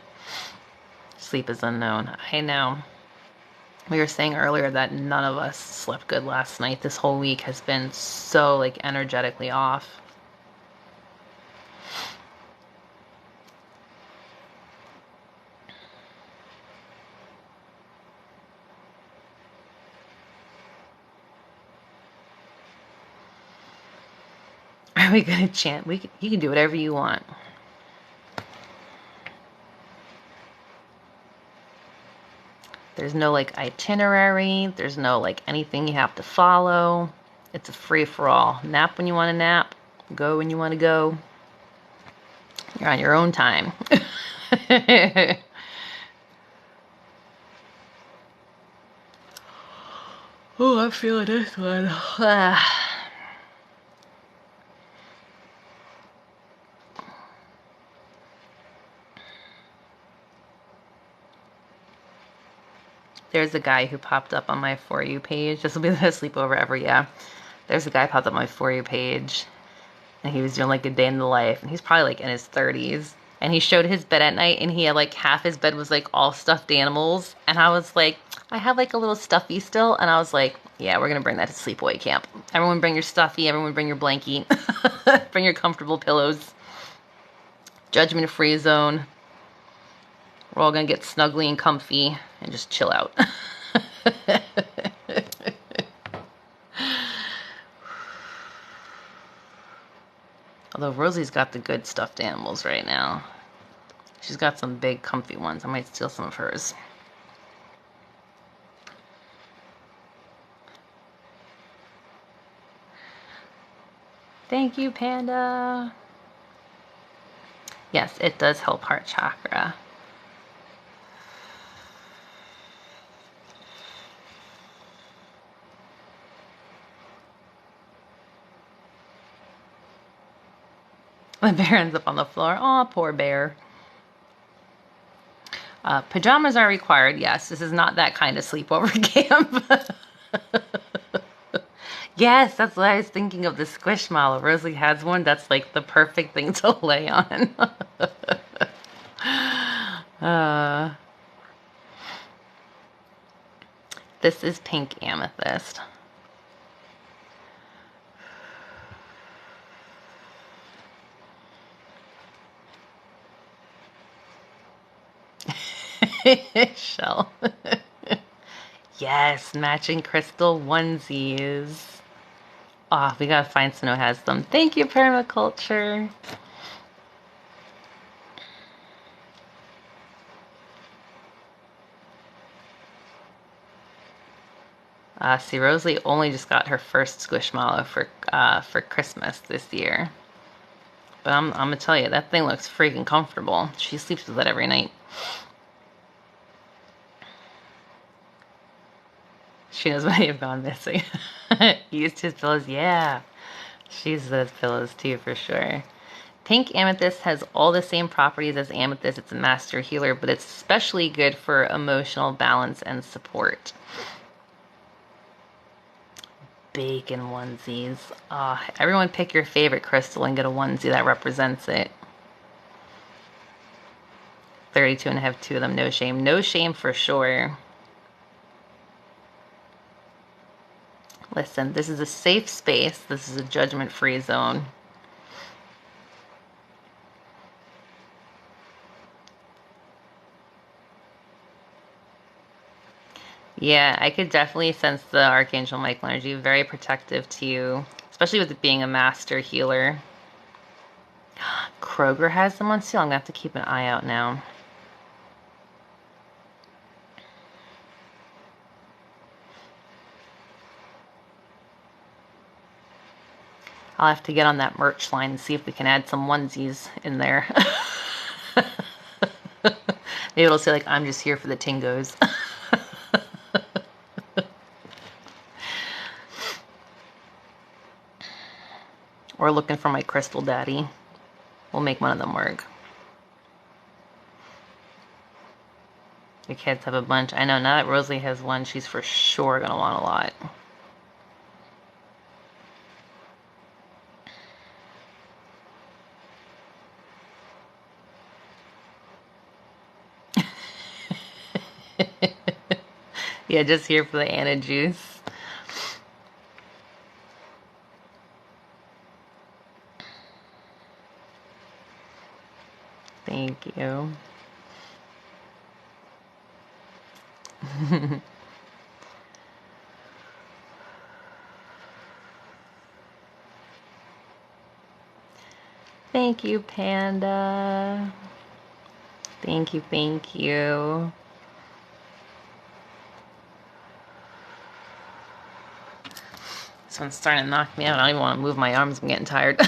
Sleep is unknown. I know. We were saying earlier that none of us slept good last night. This whole week has been so like energetically off. Are we gonna chant? You can do whatever you want. There's no like itinerary. There's no like anything you have to follow. It's a free-for-all. Nap when you want to nap. Go when you want to go. You're on your own time. Oh, I'm feeling this one. There's a guy who popped up on my For You page. This will be the best sleepover ever, yeah. There's a guy popped up on my For You page, and he was doing like a day in the life, and he's probably like in his 30s. And he showed his bed at night, and he had like half his bed was like all stuffed animals. And I was like, I have like a little stuffy still. And I was like, Yeah, we're going to bring that to sleepaway camp. Everyone bring your stuffy. Everyone bring your blankie. Bring your comfortable pillows. Judgment-free zone. We're all going to get snuggly and comfy and just chill out. Although Rosie's got the good stuffed animals right now. She's got some big comfy ones. I might steal some of hers. Thank you, Panda. Yes, it does help heart chakra. The bear ends up on the floor. Aw, poor bear. Pajamas are required. Yes, this is not that kind of sleepover camp. Yes, that's what I was thinking of, the Squishmallow. Rosie has one. That's like the perfect thing to lay on. This is pink amethyst. Shell. Yes, matching crystal onesies. Oh, we gotta find someone who has them. Thank you, permaculture. See, Rosalie only just got her first Squishmallow for Christmas this year. But I'm gonna tell you, that thing looks freaking comfortable. She sleeps with it every night. She knows when you've gone missing. Used his pillows, yeah. She uses those pillows too, for sure. Pink amethyst has all the same properties as amethyst. It's a master healer, but it's especially good for emotional balance and support. Bacon onesies. Everyone pick your favorite crystal and get a onesie that represents it. 32 and I have 2 of them. No shame. No shame for sure. Listen, this is a safe space. This is a judgment-free zone. Yeah, I could definitely sense the Archangel Michael energy. Very protective to you, especially with it being a master healer. Kroger has them on sale. I'm going to have to keep an eye out now. I'll have to get on that merch line and see if we can add some onesies in there. Maybe it'll say, like, I'm just here for the tingos. Or looking for my crystal daddy. We'll make one of them work. The kids have a bunch. I know now that Rosalie has one, she's for sure going to want a lot. Yeah, just here for the Anna juice. Thank you. Thank you, Panda. Thank you, thank you. This one's starting to knock me out. I don't even want to move my arms. I'm getting tired.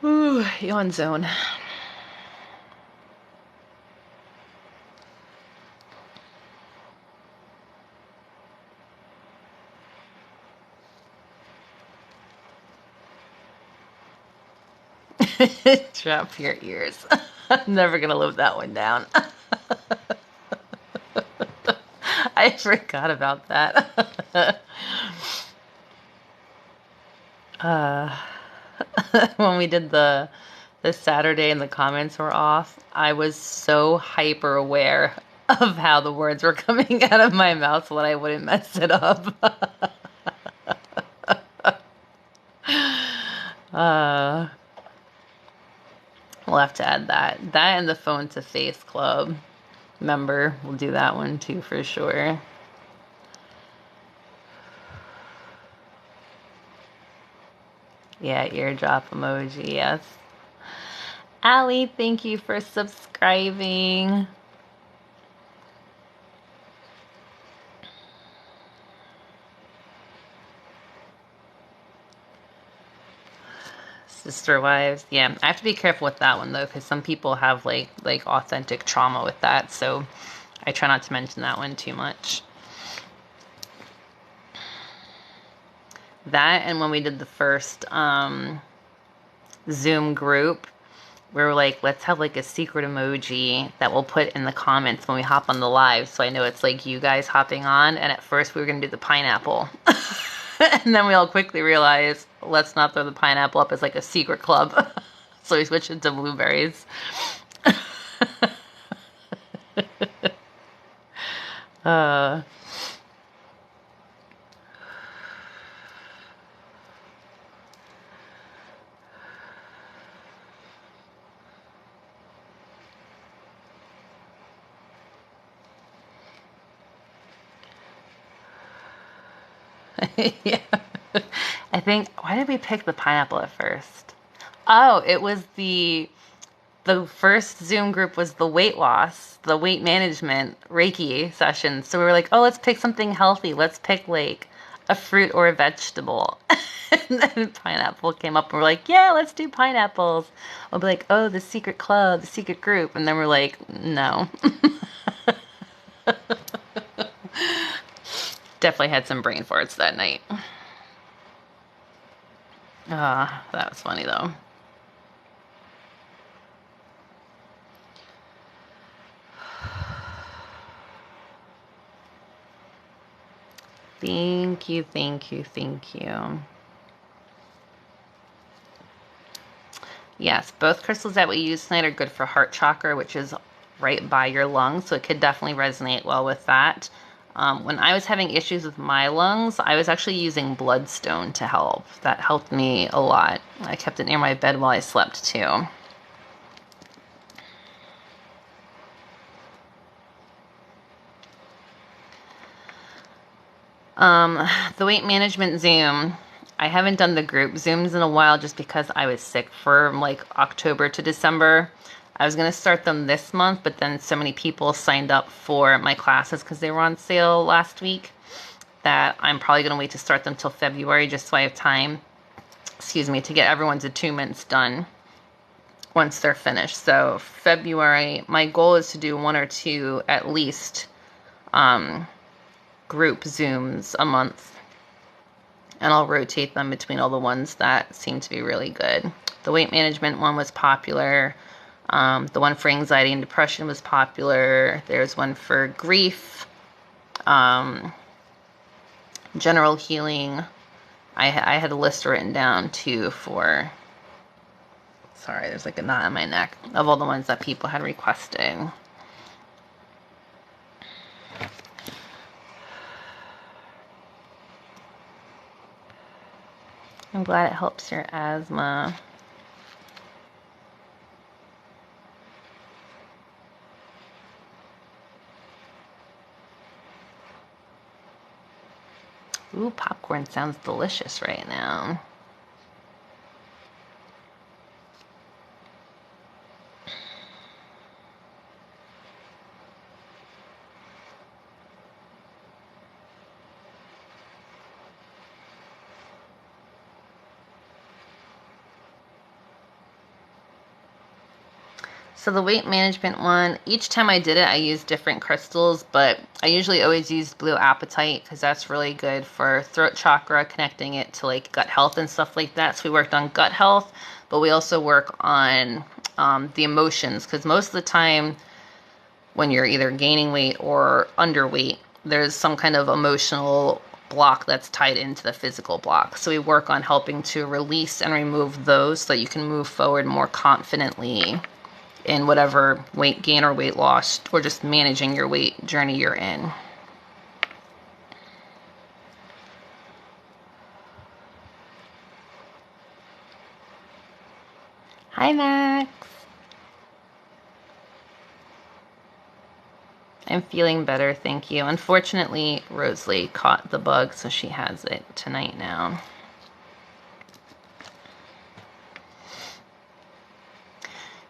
Ooh, yawn zone. Drop your ears. I'm never going to live that one down. I forgot about that. When we did the Saturday and the comments were off, I was so hyper aware of how the words were coming out of my mouth so that I wouldn't mess it up. uh, we'll have to add that. That and the Phone to Face Club member. We'll do that one too for sure. Yeah, eardrop emoji, yes. Allie, thank you for subscribing. Sister wives, yeah. I have to be careful with that one though, because some people have like authentic trauma with that, so I try not to mention that one too much. That, and when we did the first Zoom group, we were like, let's have like a secret emoji that we'll put in the comments when we hop on the live, so I know it's like you guys hopping on. And at first we were gonna do the pineapple. And then we all quickly realized, let's not throw the pineapple up as like a secret club. So we switched it to blueberries. Yeah. I think, why did we pick the pineapple at first? Oh, it was the first Zoom group was the weight loss, the weight management Reiki session. So we were like, oh, let's pick something healthy. Let's pick like a fruit or a vegetable. And then pineapple came up and we're like, yeah, let's do pineapples. We'll be like, oh, the secret club, the secret group. And then we're like, no. Definitely had some brain farts that night. That was funny though. Thank you, thank you, thank you. Yes, both crystals that we use tonight are good for heart chakra, which is right by your lungs, so it could definitely resonate well with that. When I was having issues with my lungs, I was actually using bloodstone to help. That helped me a lot. I kept it near my bed while I slept too. The weight management Zoom, I haven't done the group Zooms in a while just because I was sick from like October to December. I was going to start them this month, but then so many people signed up for my classes because they were on sale last week that I'm probably going to wait to start them till February just so I have time, to get everyone's attunements done once they're finished. So February, my goal is to do 1 or 2 at least group Zooms a month. And I'll rotate them between all the ones that seem to be really good. The weight management one was popular. The one for anxiety and depression was popular. There's one for grief. General healing. I had a list written down too for... Sorry, there's like a knot in my neck of all the ones that people had requested. I'm glad it helps your asthma. Ooh, popcorn sounds delicious right now. So the weight management one, each time I did it, I used different crystals, but I usually always use blue apatite because that's really good for throat chakra, connecting it to like gut health and stuff like that. So we worked on gut health, but we also work on the emotions because most of the time when you're either gaining weight or underweight, there's some kind of emotional block that's tied into the physical block. So we work on helping to release and remove those so that you can move forward more confidently in whatever weight gain or weight loss or just managing your weight journey you're in. Hi, Max. I'm feeling better, thank you. Unfortunately, Rosalie caught the bug, so she has it tonight now.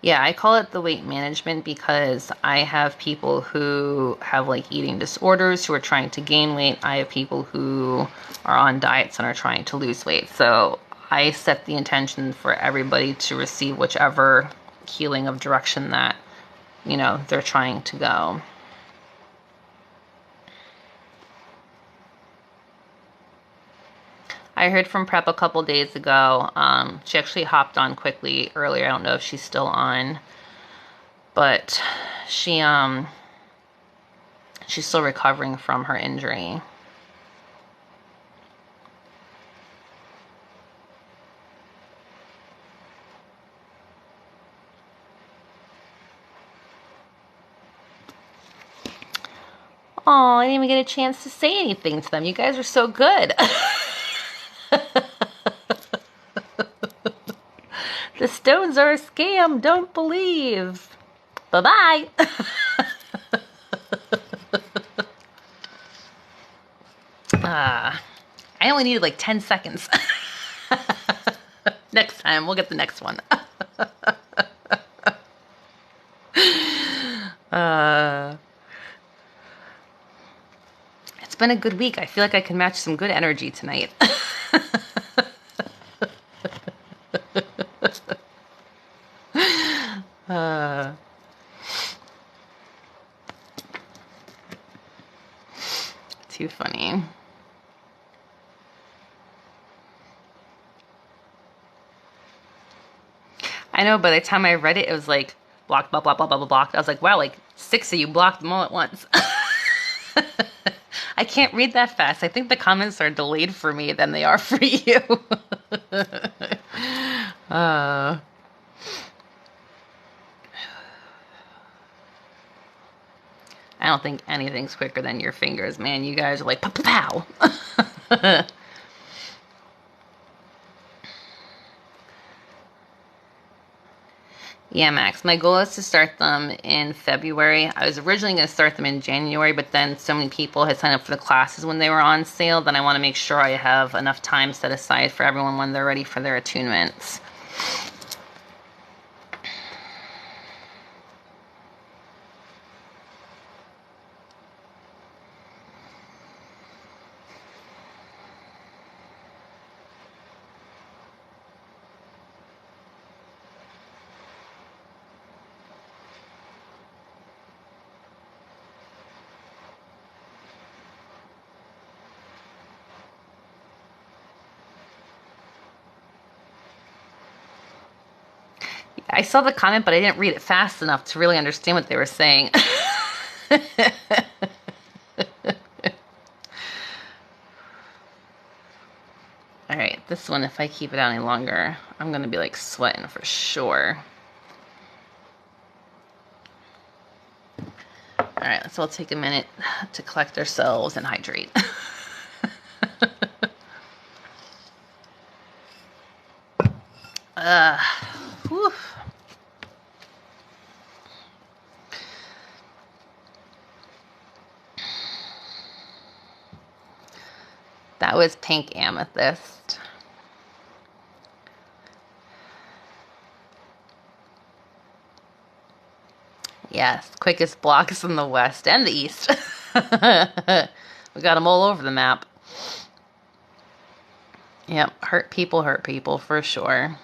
Yeah, I call it the weight management because I have people who have like eating disorders who are trying to gain weight. I have people who are on diets and are trying to lose weight. So I set the intention for everybody to receive whichever healing of direction that, you know, they're trying to go. I heard from Prep a couple days ago. She actually hopped on quickly earlier. I don't know if she's still on, but she's still recovering from her injury. Oh, I didn't even get a chance to say anything to them. You guys are so good. The stones are a scam. Don't believe. Bye-bye. I only needed like 10 seconds. Next time, we'll get the next one. It's been a good week. I feel like I can match some good energy tonight. Too funny. I know, by the time I read it, it was like blocked, blah, blah, blah, blah, blah, blocked. I was like, wow, like 6 of you blocked them all at once. I can't read that fast. I think the comments are delayed for me than they are for you. I don't think anything's quicker than your fingers, man. You guys are like, pow, pow. Yeah, Max. My goal is to start them in February. I was originally going to start them in January, but then so many people had signed up for the classes when they were on sale. Then I want to make sure I have enough time set aside for everyone when they're ready for their attunements. I saw the comment, but I didn't read it fast enough to really understand what they were saying. All right, this one, if I keep it out any longer, I'm going to be like sweating for sure. All right, let's all take a minute to collect ourselves and hydrate. Whew. That was pink amethyst. Yes, quickest blocks in the west and the east. We got them all over the map. Yep, hurt people for sure.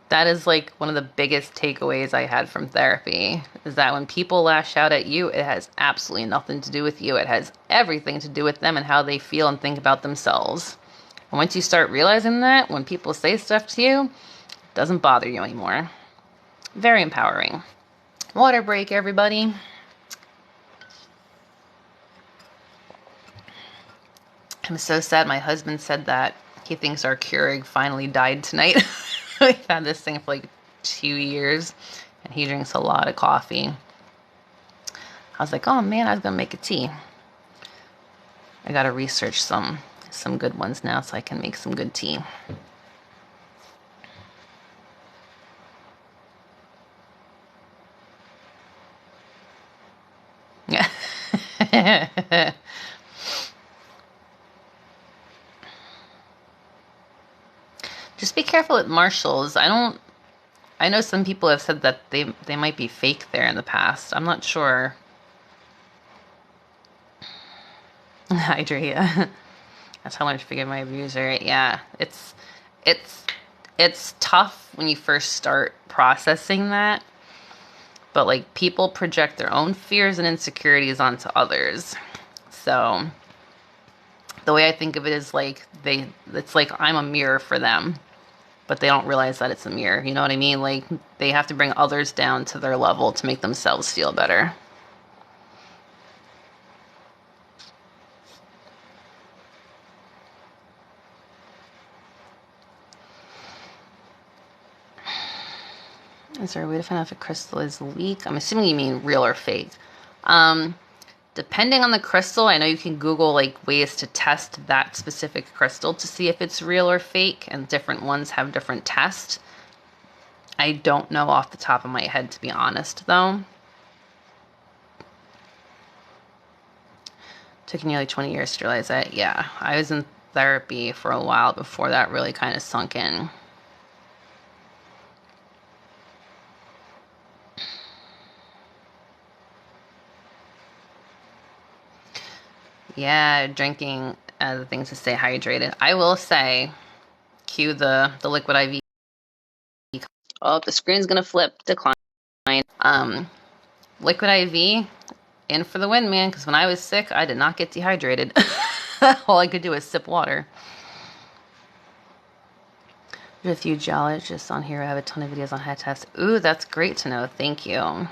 That is like one of the biggest takeaways I had from therapy, is that when people lash out at you, it has absolutely nothing to do with you. It has everything to do with them and how they feel and think about themselves. And once you start realizing that, when people say stuff to you, it doesn't bother you anymore. Very empowering. Water break, everybody. I'm so sad my husband said that he thinks our Keurig finally died tonight. We've had this thing for like 2 years, and he drinks a lot of coffee. I was like, oh man, I was gonna make a tea. I gotta research some good ones now so I can make some good tea. Yeah. Just be careful with Marshalls. I know some people have said that they might be fake there in the past. I'm not sure. Hydrate. That's how I learned to forgive my abuser. Yeah, it's it's tough when you first start processing that, but like people project their own fears and insecurities onto others. So the way I think of it is like it's like I'm a mirror for them, but they don't realize that it's a mirror. You know what I mean? Like they have to bring others down to their level to make themselves feel better. Is there a way to find out if a crystal is weak? I'm assuming you mean real or fake. Um, Depending on the crystal, I know you can Google like ways to test that specific crystal to see if it's real or fake, and different ones have different tests. I don't know off the top of my head, to be honest, though. Took nearly 20 years to realize that. Yeah, I was in therapy for a while before that really kind of sunk in. Yeah, drinking the things to stay hydrated. I will say, cue the liquid IV. Oh, the screen's gonna flip. Decline. Liquid IV in for the win, man. Because when I was sick, I did not get dehydrated. All I could do was sip water. There's a few geologists on here. I have a ton of videos on head tests. Ooh, that's great to know. Thank you.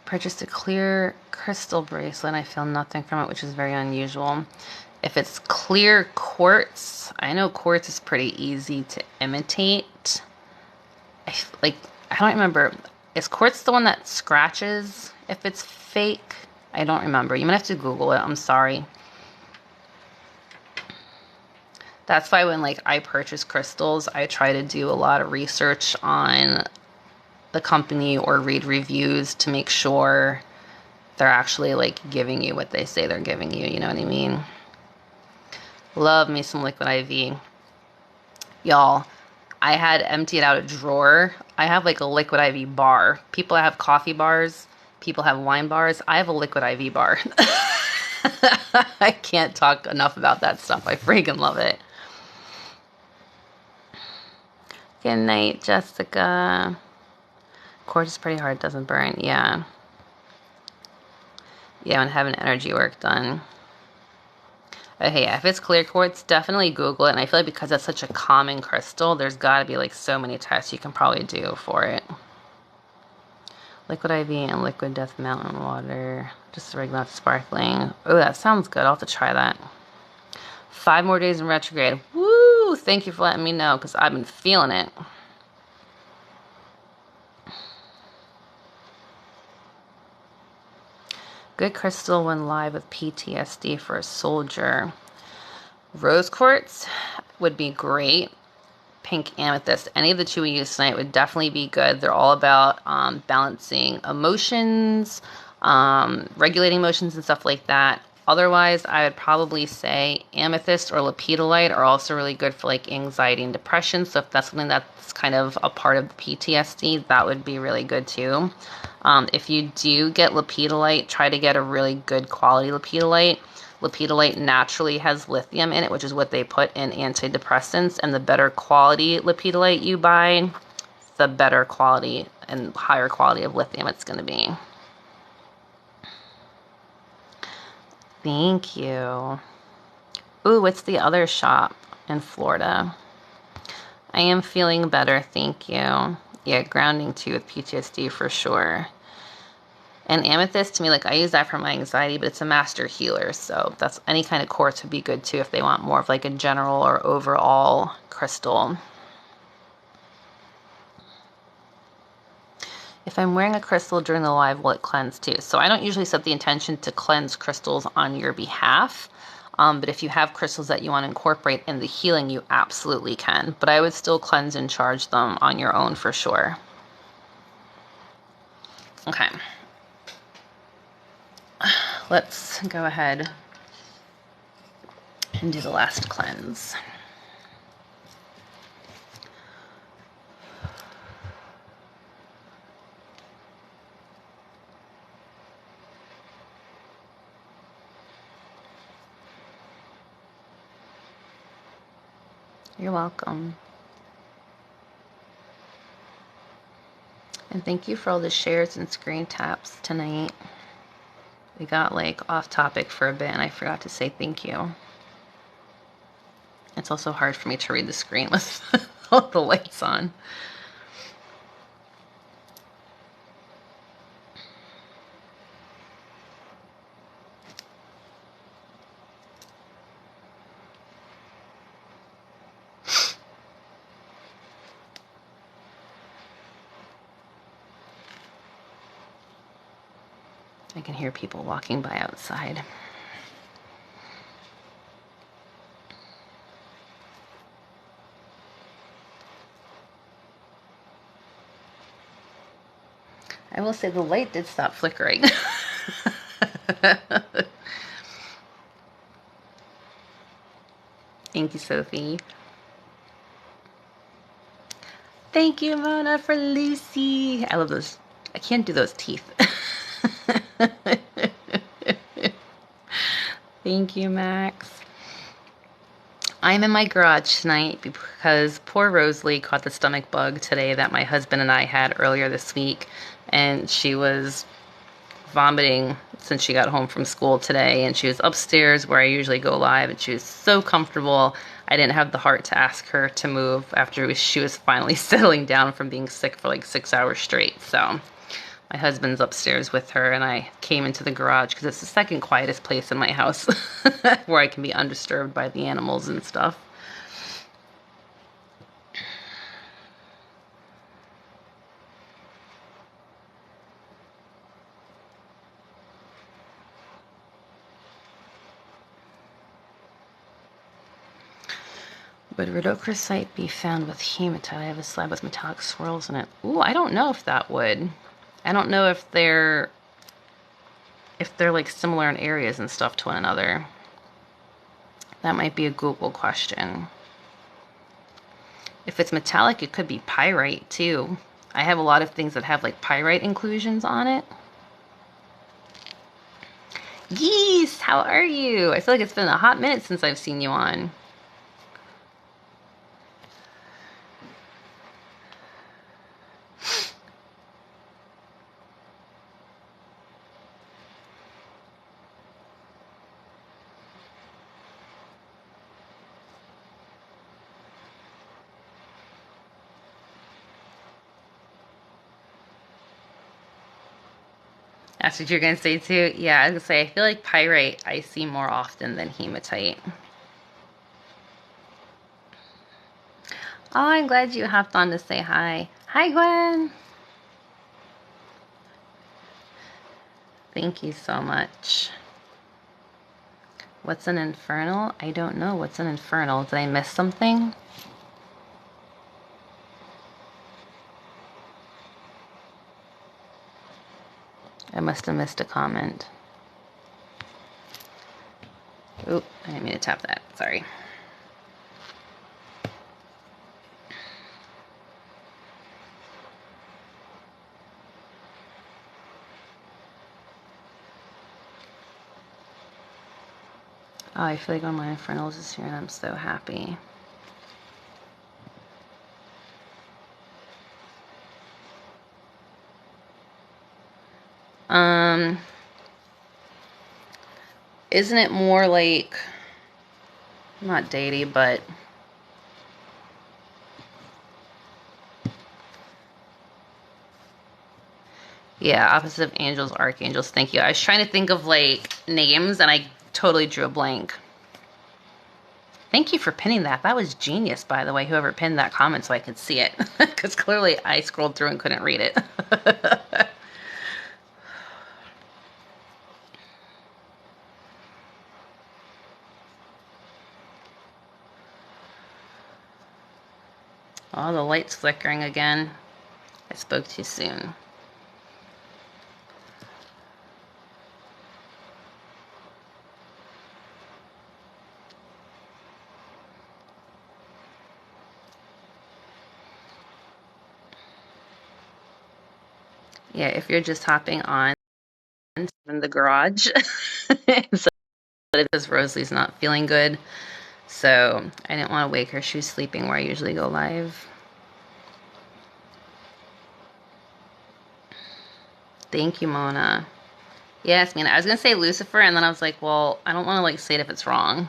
Purchased a clear crystal bracelet and I feel nothing from it, which is very unusual. If it's clear quartz, I know quartz is pretty easy to imitate. I don't remember. Is quartz the one that scratches if it's fake? I don't remember. You might have to Google it. I'm sorry. That's why when like I purchase crystals, I try to do a lot of research on the company or read reviews to make sure they're actually like giving you what they say they're giving you. You know what I mean? Love me some liquid IV. Y'all, I had emptied out a drawer. I have like a liquid IV bar. People have coffee bars. People have wine bars. I have a liquid IV bar. I can't talk enough about that stuff. I freaking love it. Good night, Jessica. Quartz is pretty hard. Doesn't burn. Yeah. Yeah, and having energy work done. Okay, yeah, if it's clear quartz, definitely Google it. And I feel like because that's such a common crystal, there's got to be like so many tests you can probably do for it. Liquid IV and liquid Death Mountain water. Just regular, not sparkling. Oh, that sounds good. I'll have to try that. 5 more days in retrograde. Woo! Thank you for letting me know because I've been feeling it. Good crystal when live with PTSD for a soldier. Rose quartz would be great. Pink amethyst. Any of the two we used tonight would definitely be good. They're all about balancing emotions, regulating emotions and stuff like that. Otherwise, I would probably say amethyst or lepidolite are also really good for like anxiety and depression. So if that's something that's kind of a part of the PTSD, that would be really good too. If you do get lepidolite, try to get a really good quality lepidolite. Lepidolite naturally has lithium in it, which is what they put in antidepressants. And the better quality lepidolite you buy, the better quality and higher quality of lithium it's going to be. Thank you. Ooh, what's the other shop in Florida? I am feeling better, thank you. Yeah, grounding too with PTSD for sure. And amethyst, to me, like I use that for my anxiety, but it's a master healer. So that's any kind of quartz would be good too if they want more of like a general or overall crystal. If I'm wearing a crystal during the live, will it cleanse too? So I don't usually set the intention to cleanse crystals on your behalf. But if you have crystals that you want to incorporate in the healing, you absolutely can. But I would still cleanse and charge them on your own for sure. Okay. Let's go ahead and do the last cleanse. You're welcome. And thank you for all the shares and screen taps tonight. We got like off topic for a bit and I forgot to say thank you. It's also hard for me to read the screen with all the lights on. I can hear people walking by outside. I will say the light did stop flickering. Thank you, Sophie. Thank you, Mona, for Lucy. I love those. I can't do those teeth. Thank you, Max. I'm in my garage tonight because poor Rosalie caught the stomach bug today that my husband and I had earlier this week. And she was vomiting since she got home from school today. And she was upstairs where I usually go live. And she was so comfortable. I didn't have the heart to ask her to move after she was finally settling down from being sick for like 6 hours straight. So my husband's upstairs with her, and I came into the garage because it's the second quietest place in my house where I can be undisturbed by the animals and stuff. Would rhodochrosite be found with hematite? I have a slab with metallic swirls in it. Ooh, I don't know if that would. I don't know if they're like similar in areas and stuff to one another. That might be a Google question. If it's metallic, it could be pyrite too. I have a lot of things that have like pyrite inclusions on it. Geese, how are you? I feel like it's been a hot minute since I've seen you on. That's what you're going to say too? Yeah, I was going to say, I feel like pyrite I see more often than hematite. Oh, I'm glad you hopped on to say hi. Hi, Gwen. Thank you so much. What's an infernal? I don't know. What's an infernal? Did I miss something? I must have missed a comment. Oop, I didn't mean to tap that. Sorry. Oh, I feel like one of my infernals is here and I'm so happy. Isn't it more like, not deity, but Yeah, opposite of angels, archangels. Thank you. I was trying to think of like names and I totally drew a blank. Thank you for pinning that. That was genius, by the way, whoever pinned that comment so I could see it. Because clearly I scrolled through and couldn't read it. Oh, the light's flickering again. I spoke too soon. Yeah, if you're just hopping on in the garage, so because Rosalie's not feeling good, so I didn't want to wake her. She was sleeping where I usually go live. Thank you, Mona. Yes, man. I was gonna say Lucifer, and then I was like, well, I don't want to like say it if it's wrong.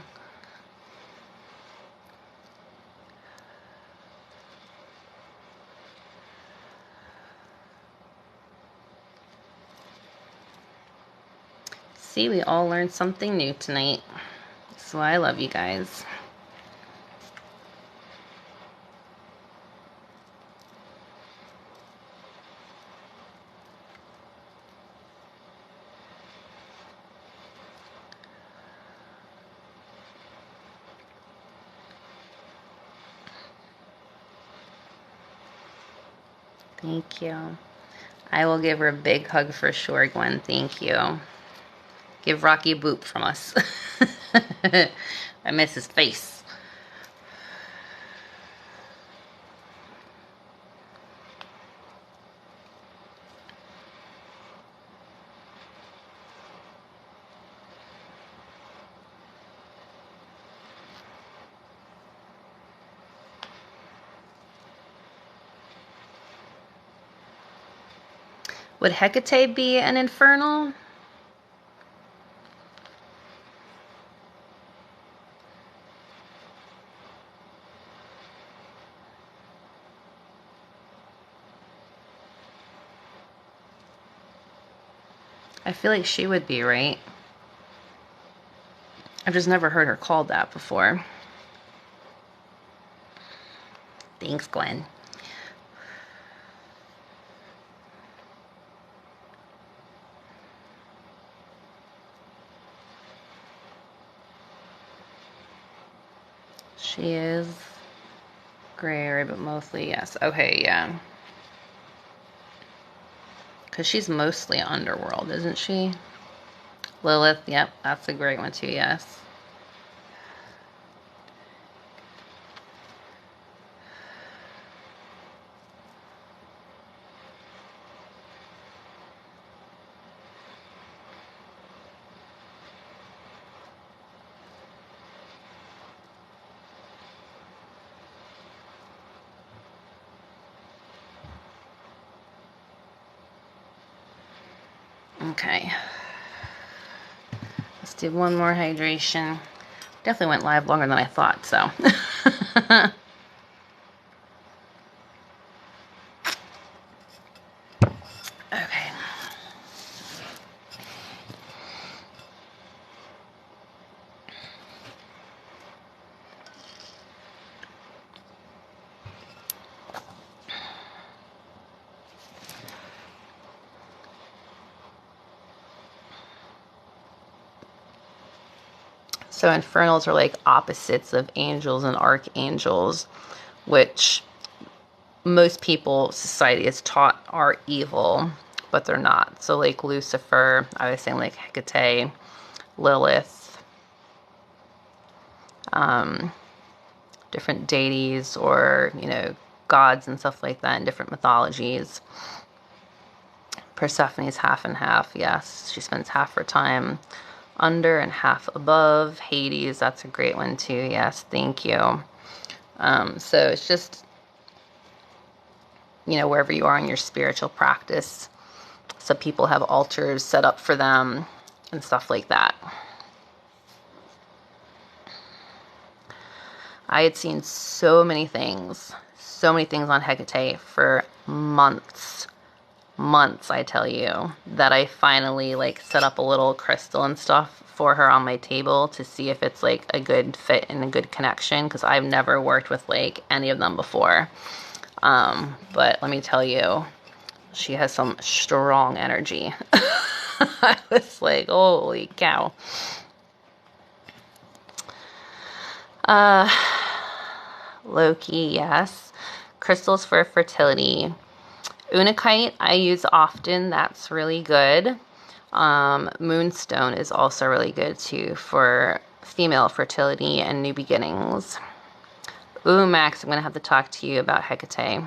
See, we all learned something new tonight. So I love you guys. Thank you. I will give her a big hug for sure, Gwen. Thank you. Give Rocky a boop from us. I miss his face. Would Hecate be an infernal? I feel like she would be, right? I've just never heard her called that before. Thanks, Gwen. She is gray area, but mostly yes. Okay, yeah. Because she's mostly underworld, isn't she? Lilith, yep, that's a great one too, yes. Okay. Let's do one more hydration. Definitely went live longer than I thought, so. Okay. So infernals are like opposites of angels and archangels, which most people, society is taught are evil, but they're not. So like Lucifer, I was saying like Hecate, Lilith, different deities or, gods and stuff like that in different mythologies. Persephone's half and half, yes. She spends half her time under and half above. Hades, that's a great one too, yes, thank you. So it's just, wherever you are in your spiritual practice. So people have altars set up for them and stuff like that. I had seen so many things on Hecate for months months, I tell you, that I finally like set up a little crystal and stuff for her on my table to see if it's like a good fit and a good connection, because I've never worked with like any of them before. But let me tell you, she has some strong energy. I was like, holy cow. Loki, yes. Crystals for fertility. Unakite I use often. That's really good. Moonstone is also really good too for female fertility and new beginnings. Ooh, Max, I'm going to have to talk to you about Hecate.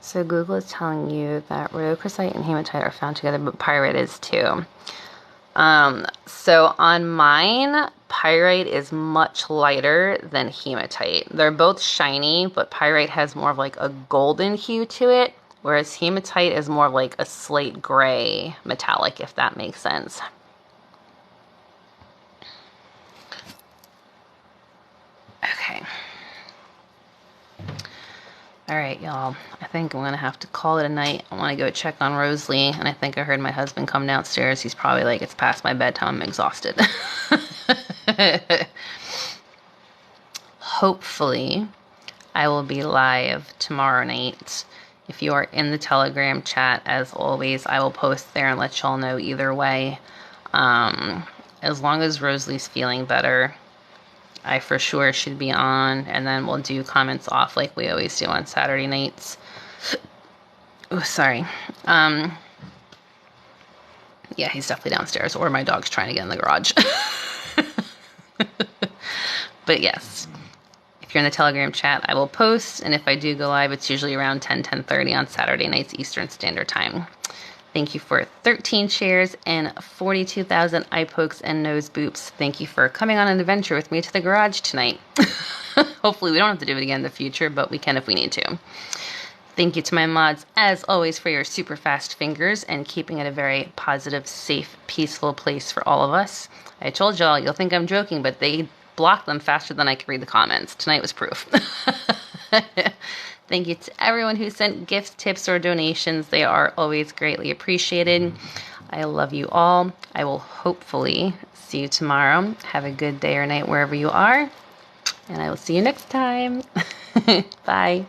So Google is telling you that rhodochrosite and hematite are found together, but pyrite is too. So on mine, pyrite is much lighter than hematite. They're both shiny, but pyrite has more of like a golden hue to it, whereas hematite is more of like a slate gray metallic, if that makes sense. Okay. All right, y'all. I think I'm going to have to call it a night. I want to go check on Rosalie, and I think I heard my husband come downstairs. He's probably like, it's past my bedtime. I'm exhausted. Hopefully, I will be live tomorrow night. If you are in the Telegram chat, as always, I will post there and let y'all know either way. As long as Rosalie's feeling better, I for sure should be on, and then we'll do comments off like we always do on Saturday nights. Oh, sorry. Yeah, he's definitely downstairs, or my dog's trying to get in the garage. But yes, if you're in the Telegram chat, I will post, and if I do go live, it's usually around 10:30 on Saturday nights Eastern Standard Time. Thank you for 13 shares and 42,000 eye pokes and nose boops. Thank you for coming on an adventure with me to the garage tonight. Hopefully we don't have to do it again in the future, but we can if we need to. Thank you to my mods, as always, for your super fast fingers and keeping it a very positive, safe, peaceful place for all of us. I told y'all, you'll think I'm joking, but they block them faster than I can read the comments. Tonight was proof. Thank you to everyone who sent gifts, tips, or donations. They are always greatly appreciated. I love you all. I will hopefully see you tomorrow. Have a good day or night wherever you are. And I will see you next time. Bye.